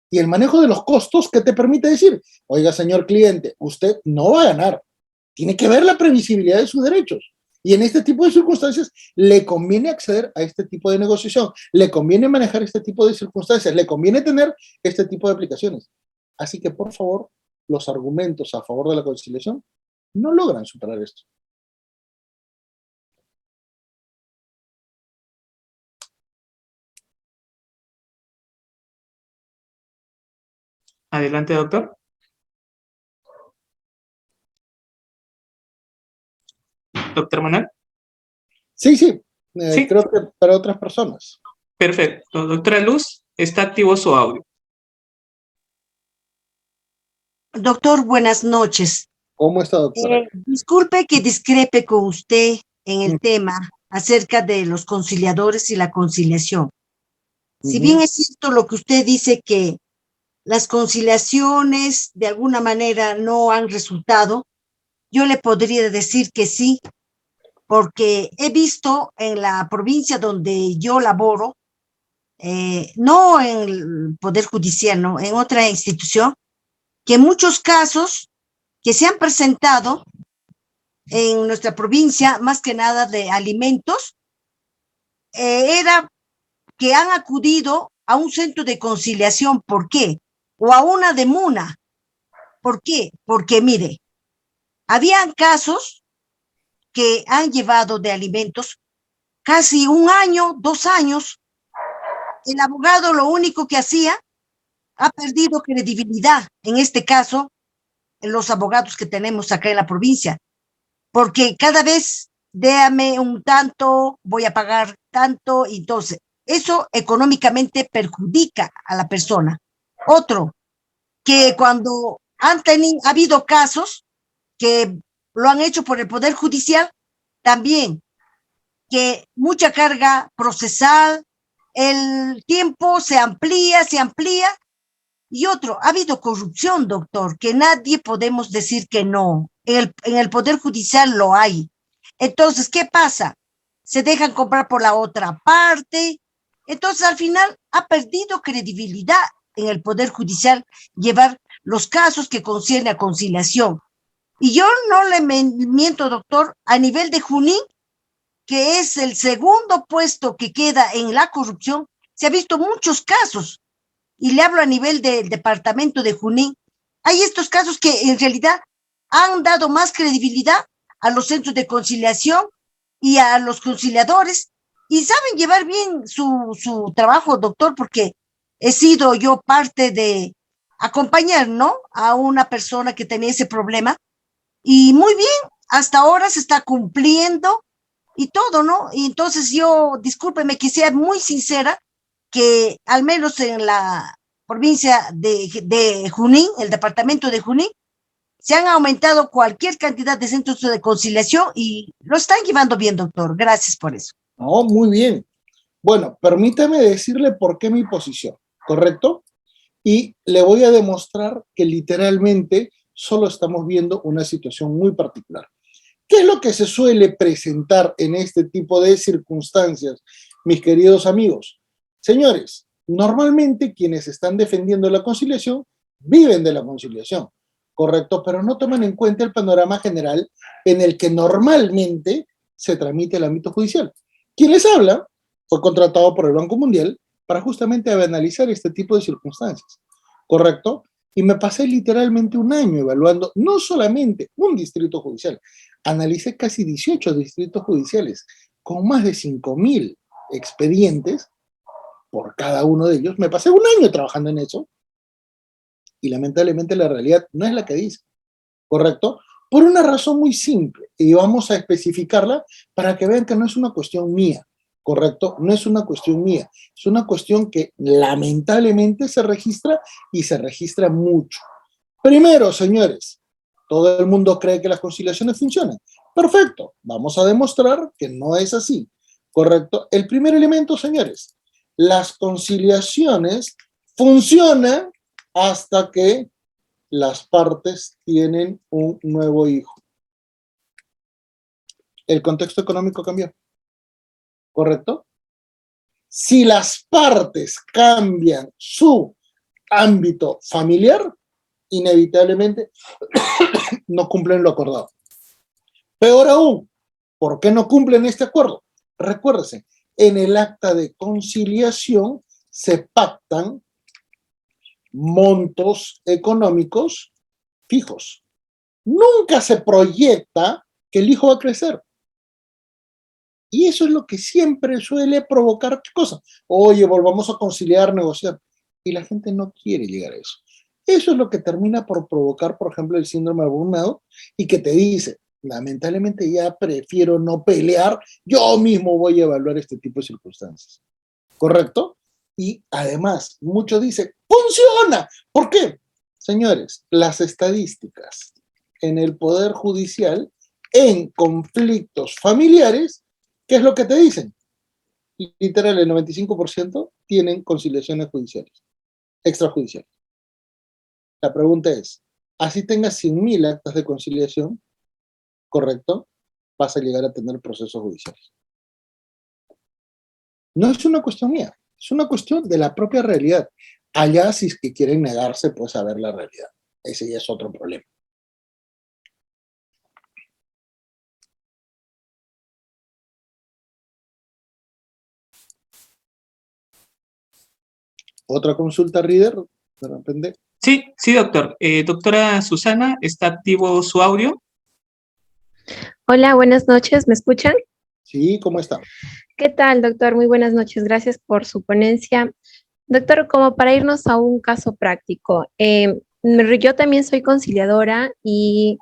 Y el manejo de los costos, ¿qué te permite decir? Oiga, señor cliente, usted no va a ganar. Tiene que ver la previsibilidad de sus derechos. Y en este tipo de circunstancias le conviene acceder a este tipo de negociación, le conviene manejar este tipo de circunstancias, le conviene tener este tipo de aplicaciones. Así que, por favor, los argumentos a favor de la conciliación no logran superar esto. Adelante, doctor. Doctor Manuel. Sí, Sí. creo que para otras personas. Perfecto. Doctora Luz, está activo su audio. Doctor, buenas noches. ¿Cómo está, doctora? Disculpe que discrepe con usted en el tema acerca de los conciliadores y la conciliación. Si bien es cierto lo que usted dice que las conciliaciones de alguna manera no han resultado, yo le podría decir que sí, porque he visto en la provincia donde yo laboro, no en el Poder Judicial, no, en otra institución, que muchos casos que se han presentado en nuestra provincia, más que nada de alimentos, era que han acudido a un centro de conciliación. ¿Por qué? O a una demuna. ¿Por qué? Porque, mire, habían casos que han llevado de alimentos casi 1 año, 2 años. El abogado lo único que hacía, ha perdido credibilidad, en este caso, en los abogados que tenemos acá en la provincia, porque cada vez, déame un tanto, voy a pagar tanto, y entonces, eso económicamente perjudica a la persona. Otro, que cuando ha habido casos que lo han hecho por el Poder Judicial, también, que mucha carga procesal, el tiempo se amplía, y otro, ha habido corrupción, doctor, que nadie podemos decir que no. En el Poder Judicial lo hay. Entonces, ¿qué pasa? Se dejan comprar por la otra parte. Entonces, al final, ha perdido credibilidad en el Poder Judicial llevar los casos que concierne a conciliación. Y yo no le miento, doctor, a nivel de Junín, que es el segundo puesto que queda en la corrupción, se ha visto muchos casos. Y le hablo a nivel del departamento de Junín, hay estos casos que en realidad han dado más credibilidad a los centros de conciliación y a los conciliadores, y saben llevar bien su trabajo, doctor, porque he sido yo parte de acompañar, ¿no?, a una persona que tenía ese problema, y muy bien, hasta ahora se está cumpliendo y todo, ¿no? Y entonces yo, discúlpeme que sea muy sincera, que al menos en la provincia de Junín, el departamento de Junín, Se han aumentado cualquier cantidad de centros de conciliación y lo están llevando bien, doctor. Gracias por eso. No, muy bien. Bueno, permítame decirle por qué mi posición, ¿correcto? Y le voy a demostrar que literalmente solo estamos viendo una situación muy particular. ¿Qué es lo que se suele presentar en este tipo de circunstancias, mis queridos amigos? Señores, normalmente quienes están defendiendo la conciliación viven de la conciliación, ¿correcto? Pero no toman en cuenta el panorama general en el que normalmente se tramite el ámbito judicial. Quien les habla fue contratado por el Banco Mundial para justamente analizar este tipo de circunstancias, ¿correcto? Y me pasé literalmente un año evaluando no solamente un distrito judicial, analicé casi 18 distritos judiciales con más de 5.000 expedientes por cada uno de ellos. Me pasé un año trabajando en eso y lamentablemente la realidad no es la que dice, ¿correcto? Por una razón muy simple, y vamos a especificarla para que vean que no es una cuestión mía, ¿correcto? No es una cuestión mía, es una cuestión que lamentablemente se registra y se registra mucho. Primero, señores, todo el mundo cree que las conciliaciones funcionan. Perfecto, vamos a demostrar que no es así, ¿correcto? El primer elemento, señores, las conciliaciones funcionan hasta que las partes tienen un nuevo hijo. El contexto económico cambió, ¿correcto? Si las partes cambian su ámbito familiar, inevitablemente no cumplen lo acordado. Peor aún, ¿por qué no cumplen este acuerdo? Recuérdense, en el acta de conciliación se pactan montos económicos fijos. Nunca se proyecta que el hijo va a crecer. Y eso es lo que siempre suele provocar, ¿qué cosa? Oye, volvamos a conciliar, negociar. Y la gente no quiere llegar a eso. Eso es lo que termina por provocar, por ejemplo, el síndrome de burnout y que te dice, lamentablemente ya prefiero no pelear, yo mismo voy a evaluar este tipo de circunstancias. ¿Correcto? Y además, muchos dicen, ¡funciona! ¿Por qué? Señores, las estadísticas en el Poder Judicial, en conflictos familiares, ¿qué es lo que te dicen? Literal, el 95% tienen conciliaciones judiciales, extrajudiciales. La pregunta es, así tengas 100.000 actas de conciliación, ¿correcto? Vas a llegar a tener procesos judiciales. No es una cuestión mía, es una cuestión de la propia realidad. Allá, si es que quieren negarse, pues a ver la realidad. Ese ya es otro problema. Otra consulta, Reader, de repente. Sí, doctor. Doctora Susana, ¿está activo su audio? Hola, buenas noches, ¿me escuchan? Sí, ¿cómo está? ¿Qué tal, doctor? Muy buenas noches, gracias por su ponencia. Doctor, como para irnos a un caso práctico, yo también soy conciliadora y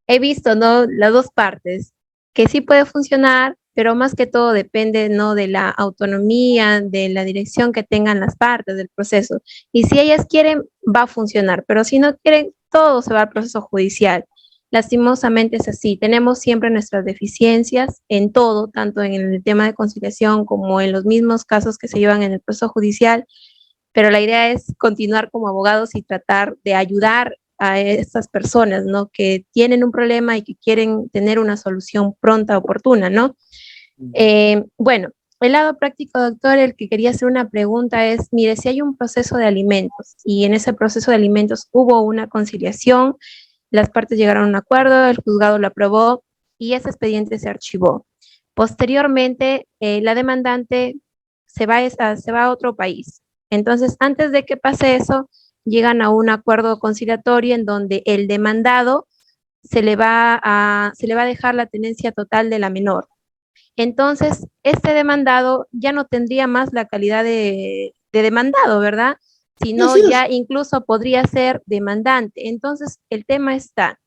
he visto, ¿no?, las dos partes, que sí puede funcionar, pero más que todo depende, ¿no?, de la autonomía, de la dirección que tengan las partes del proceso. Y si ellas quieren, va a funcionar, pero si no quieren, todo se va al proceso judicial. Lastimosamente es así. Tenemos siempre nuestras deficiencias en todo, tanto en el tema de conciliación como en los mismos casos que se llevan en el proceso judicial, pero la idea es continuar como abogados y tratar de ayudar a estas personas, ¿no?, que tienen un problema y que quieren tener una solución pronta, oportuna, ¿no? Bueno, el lado práctico, doctor, el que quería hacer una pregunta es, mire, si hay un proceso de alimentos y en ese proceso de alimentos hubo una conciliación, las partes llegaron a un acuerdo, el juzgado lo aprobó y ese expediente se archivó. Posteriormente, la demandante se va a otro país. Entonces, antes de que pase eso, llegan a un acuerdo conciliatorio en donde el demandado se le va a dejar la tenencia total de la menor. Entonces, este demandado ya no tendría más la calidad de demandado, ¿verdad? Sino ya incluso podría ser demandante. Entonces, el tema está,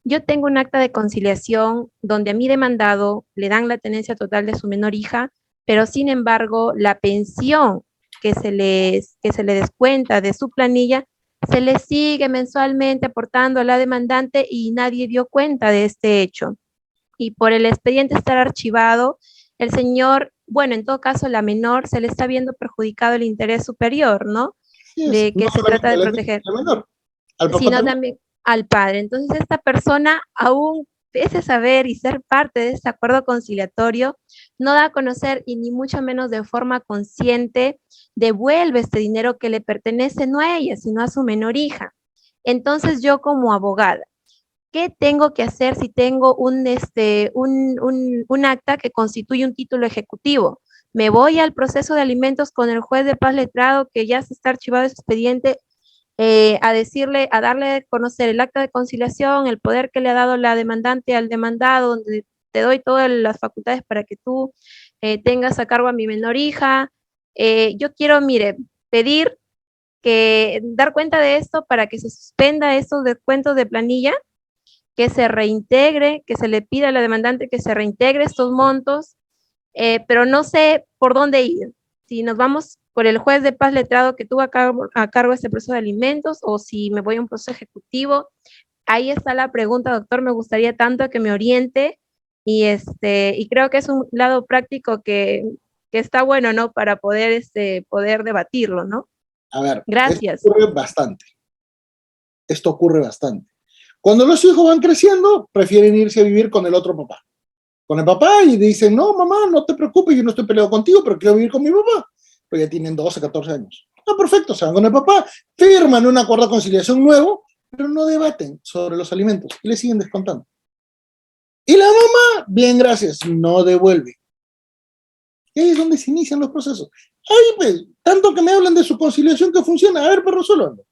yo tengo un acta de conciliación donde a mi demandado le dan la tenencia total de su menor hija, pero sin embargo, la pensión que se le descuenta de su planilla se le sigue mensualmente aportando a la demandante y nadie dio cuenta de este hecho. Y por el expediente estar archivado, el señor, bueno, en todo caso, la menor se le está viendo perjudicado el interés superior, ¿no? Sí, De que no se trata de solamente proteger, al menor, al papá sino también. también al padre. Entonces, esta persona, aún pese a saber y ser parte de este acuerdo conciliatorio, no da a conocer y ni mucho menos de forma consciente devuelve este dinero que le pertenece no a ella, sino a su menor hija. Entonces, yo como abogada, ¿qué tengo que hacer si tengo un acta que constituye un título ejecutivo? Me voy al proceso de alimentos con el juez de paz letrado que ya se está archivado ese expediente, a decirle, a darle a conocer el acta de conciliación, el poder que le ha dado la demandante al demandado, donde te doy todas las facultades para que tú tengas a cargo a mi menor hija. Yo quiero, mire, pedir que dar cuenta de esto para que se suspenda estos descuentos de planilla, que se reintegre, que se le pida a la demandante que se reintegre estos montos, pero no sé por dónde ir. Si nos vamos por el juez de paz letrado que tuvo a cargo este proceso de alimentos, o si me voy a un proceso ejecutivo. Ahí está la pregunta, doctor. Me gustaría tanto que me oriente y creo que es un lado práctico que está bueno, ¿no? Para poder debatirlo, ¿no? A ver, Gracias. Esto ocurre bastante. Cuando los hijos van creciendo, prefieren irse a vivir con el otro papá. Con el papá y dicen, no, mamá, no te preocupes, yo no estoy peleado contigo, pero quiero vivir con mi papá. Pues ya tienen 12, 14 años. Ah, perfecto, se van con el papá, firman un acuerdo de conciliación nuevo, pero no debaten sobre los alimentos y le siguen descontando. Y la mamá, bien, gracias, no devuelve. Y ahí es donde se inician los procesos. Ahí, pues, tanto que me hablan de su conciliación que funciona. A ver, pero resuélvanlo.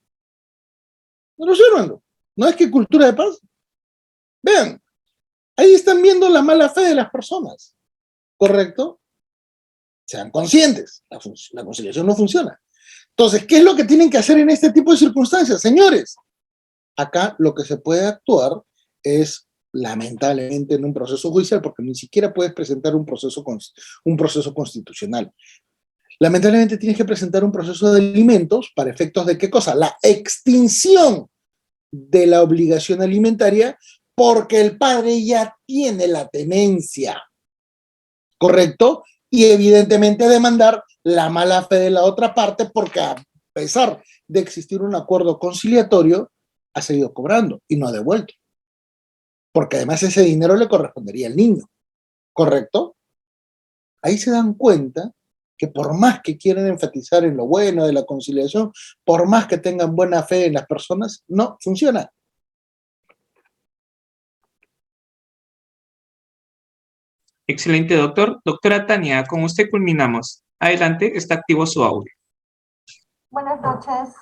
Resuélvanlo. ¿No es que cultura de paz? Vean, ahí están viendo la mala fe de las personas. ¿Correcto? Sean conscientes. La conciliación no funciona. Entonces, ¿qué es lo que tienen que hacer en este tipo de circunstancias? Señores, acá lo que se puede actuar es, lamentablemente, en un proceso judicial, porque ni siquiera puedes presentar un proceso constitucional. Lamentablemente tienes que presentar un proceso de alimentos para efectos de ¿qué cosa? La extinción de la obligación alimentaria, porque el padre ya tiene la tenencia, ¿correcto? Y evidentemente demandar la mala fe de la otra parte, porque a pesar de existir un acuerdo conciliatorio, ha seguido cobrando y no ha devuelto. Porque además ese dinero le correspondería al niño, ¿correcto? Ahí se dan cuenta que por más que quieran enfatizar en lo bueno de la conciliación, por más que tengan buena fe en las personas, no funciona. Excelente, doctor. Doctora Tania, con usted culminamos. Adelante, está activo su audio. Buenas noches.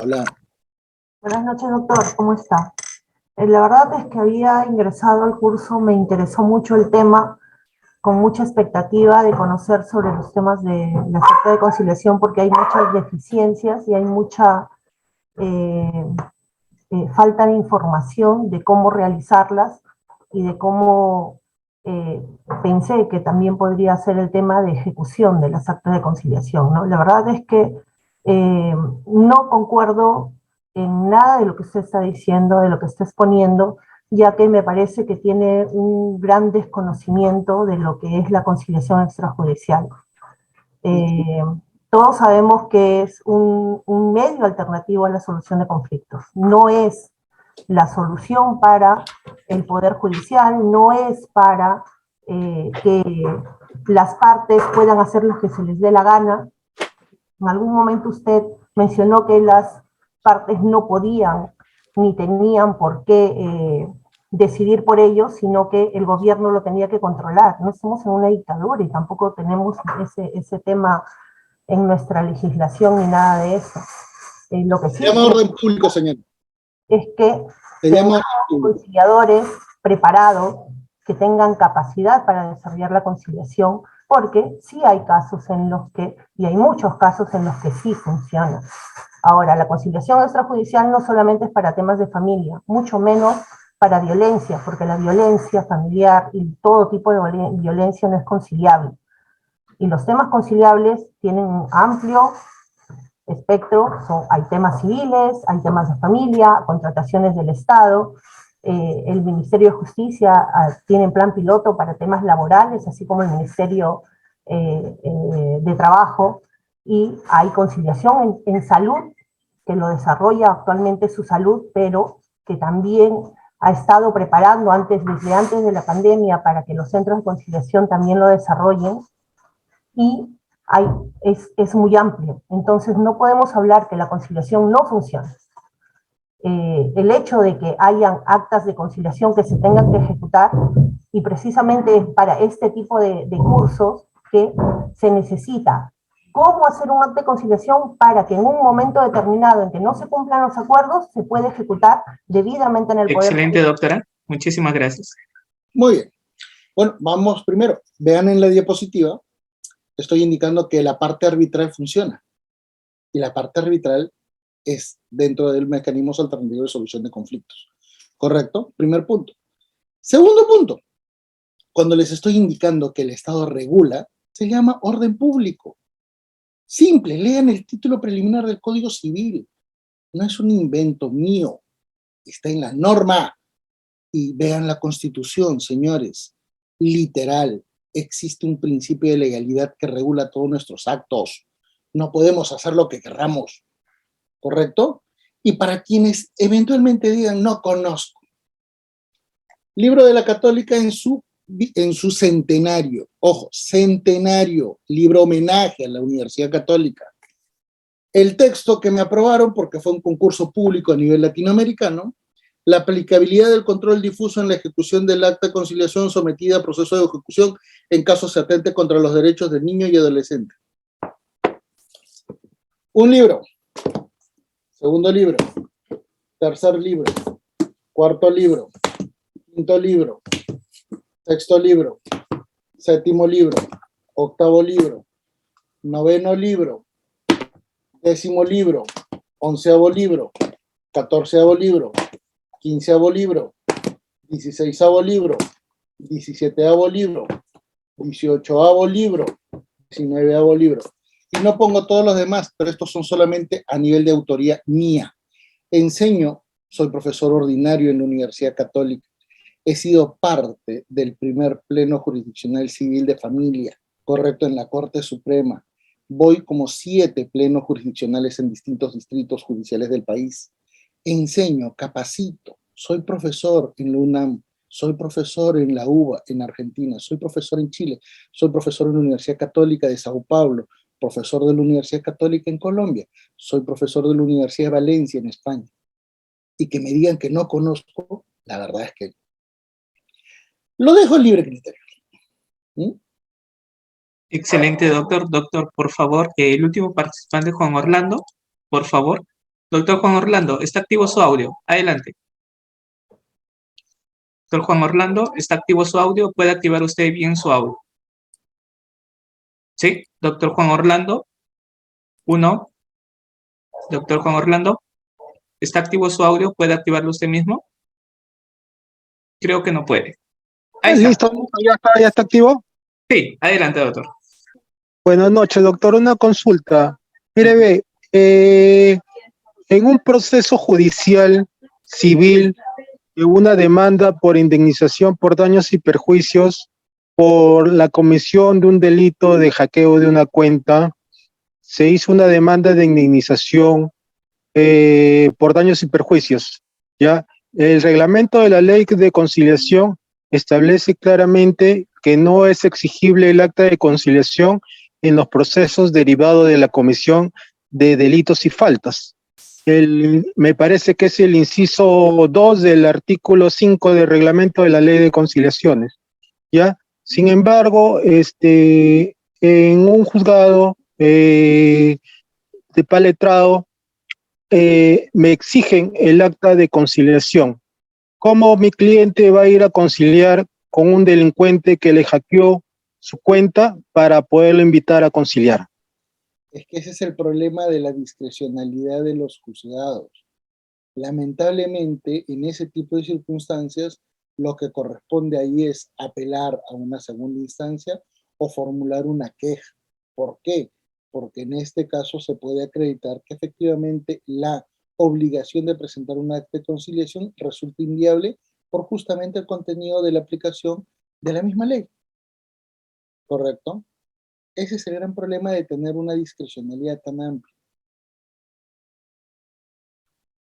Hola. Buenas noches, doctor. ¿Cómo está? La verdad es que había ingresado al curso, me interesó mucho el tema, con mucha expectativa de conocer sobre los temas de la falta de conciliación, porque hay muchas deficiencias y hay mucha falta de información de cómo realizarlas y de cómo pensé que también podría ser el tema de ejecución de las actas de conciliación, ¿no? La verdad es que no concuerdo en nada de lo que usted está diciendo, de lo que está exponiendo, ya que me parece que tiene un gran desconocimiento de lo que es la conciliación extrajudicial. Todos sabemos que es un medio alternativo a la solución de conflictos. No es la solución para el Poder Judicial, no es para que las partes puedan hacer lo que se les dé la gana. En algún momento usted mencionó que las partes no podían ni tenían por qué decidir por ellos, sino que el gobierno lo tenía que controlar. No estamos en una dictadura y tampoco tenemos ese tema en nuestra legislación ni nada de eso. Lo que sí Se llama orden público, señor. es que Se llama conciliadores preparados que tengan capacidad para desarrollar la conciliación, porque sí hay casos en los que, y hay muchos casos en los que sí funciona. Ahora, la conciliación extrajudicial no solamente es para temas de familia, mucho menos para violencia, porque la violencia familiar y todo tipo de violencia no es conciliable. Y los temas conciliables tienen un amplio espectro, hay temas civiles, hay temas de familia, contrataciones del Estado. El Ministerio de Justicia tiene plan piloto para temas laborales, así como el Ministerio de Trabajo, y hay conciliación en salud, que lo desarrolla actualmente su salud, pero que también ha estado preparando desde antes de la pandemia para que los centros de conciliación también lo desarrollen, y es muy amplio. Entonces no podemos hablar que la conciliación no funciona. El hecho de que hayan actas de conciliación que se tengan que ejecutar, y precisamente es para este tipo de cursos que se necesita cómo hacer un acto de conciliación para que en un momento determinado en que no se cumplan los acuerdos se pueda ejecutar debidamente en el poder. Excelente, doctora. Muchísimas gracias. Muy bien. Bueno, vamos primero. Vean en la diapositiva, estoy indicando que la parte arbitral funciona. Y la parte arbitral es dentro del mecanismo alternativo de solución de conflictos. ¿Correcto? Primer punto. Segundo punto. Cuando les estoy indicando que el Estado regula, se llama orden público. Simple, lean el título preliminar del Código Civil. No es un invento mío. Está en la norma. Y vean la Constitución, señores. Literal. Existe un principio de legalidad que regula todos nuestros actos. No podemos hacer lo que querramos. ¿Correcto? Y para quienes eventualmente digan, no conozco. Libro de la Católica en su centenario. Ojo, centenario. Libro homenaje a la Universidad Católica. El texto que me aprobaron, porque fue un concurso público a nivel latinoamericano, la aplicabilidad del control difuso en la ejecución del acta de conciliación sometida a proceso de ejecución en caso se atente contra los derechos del niño y adolescente. Un libro. Segundo libro. Tercer libro. Cuarto libro. Quinto libro. Sexto libro. Séptimo libro. Octavo libro. Noveno libro. Décimo libro. Onceavo libro. Catorceavo libro. Quinceavo libro. 16avo libro. 17avo libro. 18avo libro. 19avo libro. Y no pongo todos los demás, pero estos son solamente a nivel de autoría mía. Enseño, soy profesor ordinario en la Universidad Católica. He sido parte del primer pleno jurisdiccional civil de familia, correcto, en la Corte Suprema. Voy como 7 plenos jurisdiccionales en distintos distritos judiciales del país. Enseño, capacito, soy profesor en la UNAM, soy profesor en la UBA en Argentina, soy profesor en Chile, soy profesor en la Universidad Católica de Sao Paulo, profesor de la Universidad Católica en Colombia, soy profesor de la Universidad de Valencia en España. Y que me digan que no conozco, la verdad es que lo dejo en libre criterio. ¿Mm? Excelente, doctor. Doctor, por favor, el último participante, Juan Orlando, por favor. Doctor Juan Orlando, está activo su audio. Adelante. Doctor Juan Orlando, está activo su audio. ¿Puede activar usted bien su audio? ¿Sí? Doctor Juan Orlando. 1. Doctor Juan Orlando, ¿está activo su audio? ¿Puede activarlo usted mismo? Creo que no puede. Ahí está. Listo, ya está activo. Sí, adelante, doctor. Buenas noches, doctor. Una consulta. Mire, ve, en un proceso judicial civil, una demanda por indemnización por daños y perjuicios por la comisión de un delito de hackeo de una cuenta, se hizo una demanda de indemnización por daños y perjuicios, ¿ya? El reglamento de la ley de conciliación establece claramente que no es exigible el acta de conciliación en los procesos derivados de la comisión de delitos y faltas. Me parece que es el inciso 2 del artículo 5 del reglamento de la ley de conciliaciones, ¿ya? Sin embargo, en un juzgado de paletrado me exigen el acta de conciliación. ¿Cómo mi cliente va a ir a conciliar con un delincuente que le hackeó su cuenta para poderlo invitar a conciliar? Es que ese es el problema de la discrecionalidad de los juzgados. Lamentablemente, en ese tipo de circunstancias, lo que corresponde ahí es apelar a una segunda instancia o formular una queja. ¿Por qué? porque en este caso se puede acreditar que efectivamente la obligación de presentar un acta de conciliación resulta inviable por justamente el contenido de la aplicación de la misma ley. ¿Correcto? Ese es el gran problema de tener una discrecionalidad tan amplia.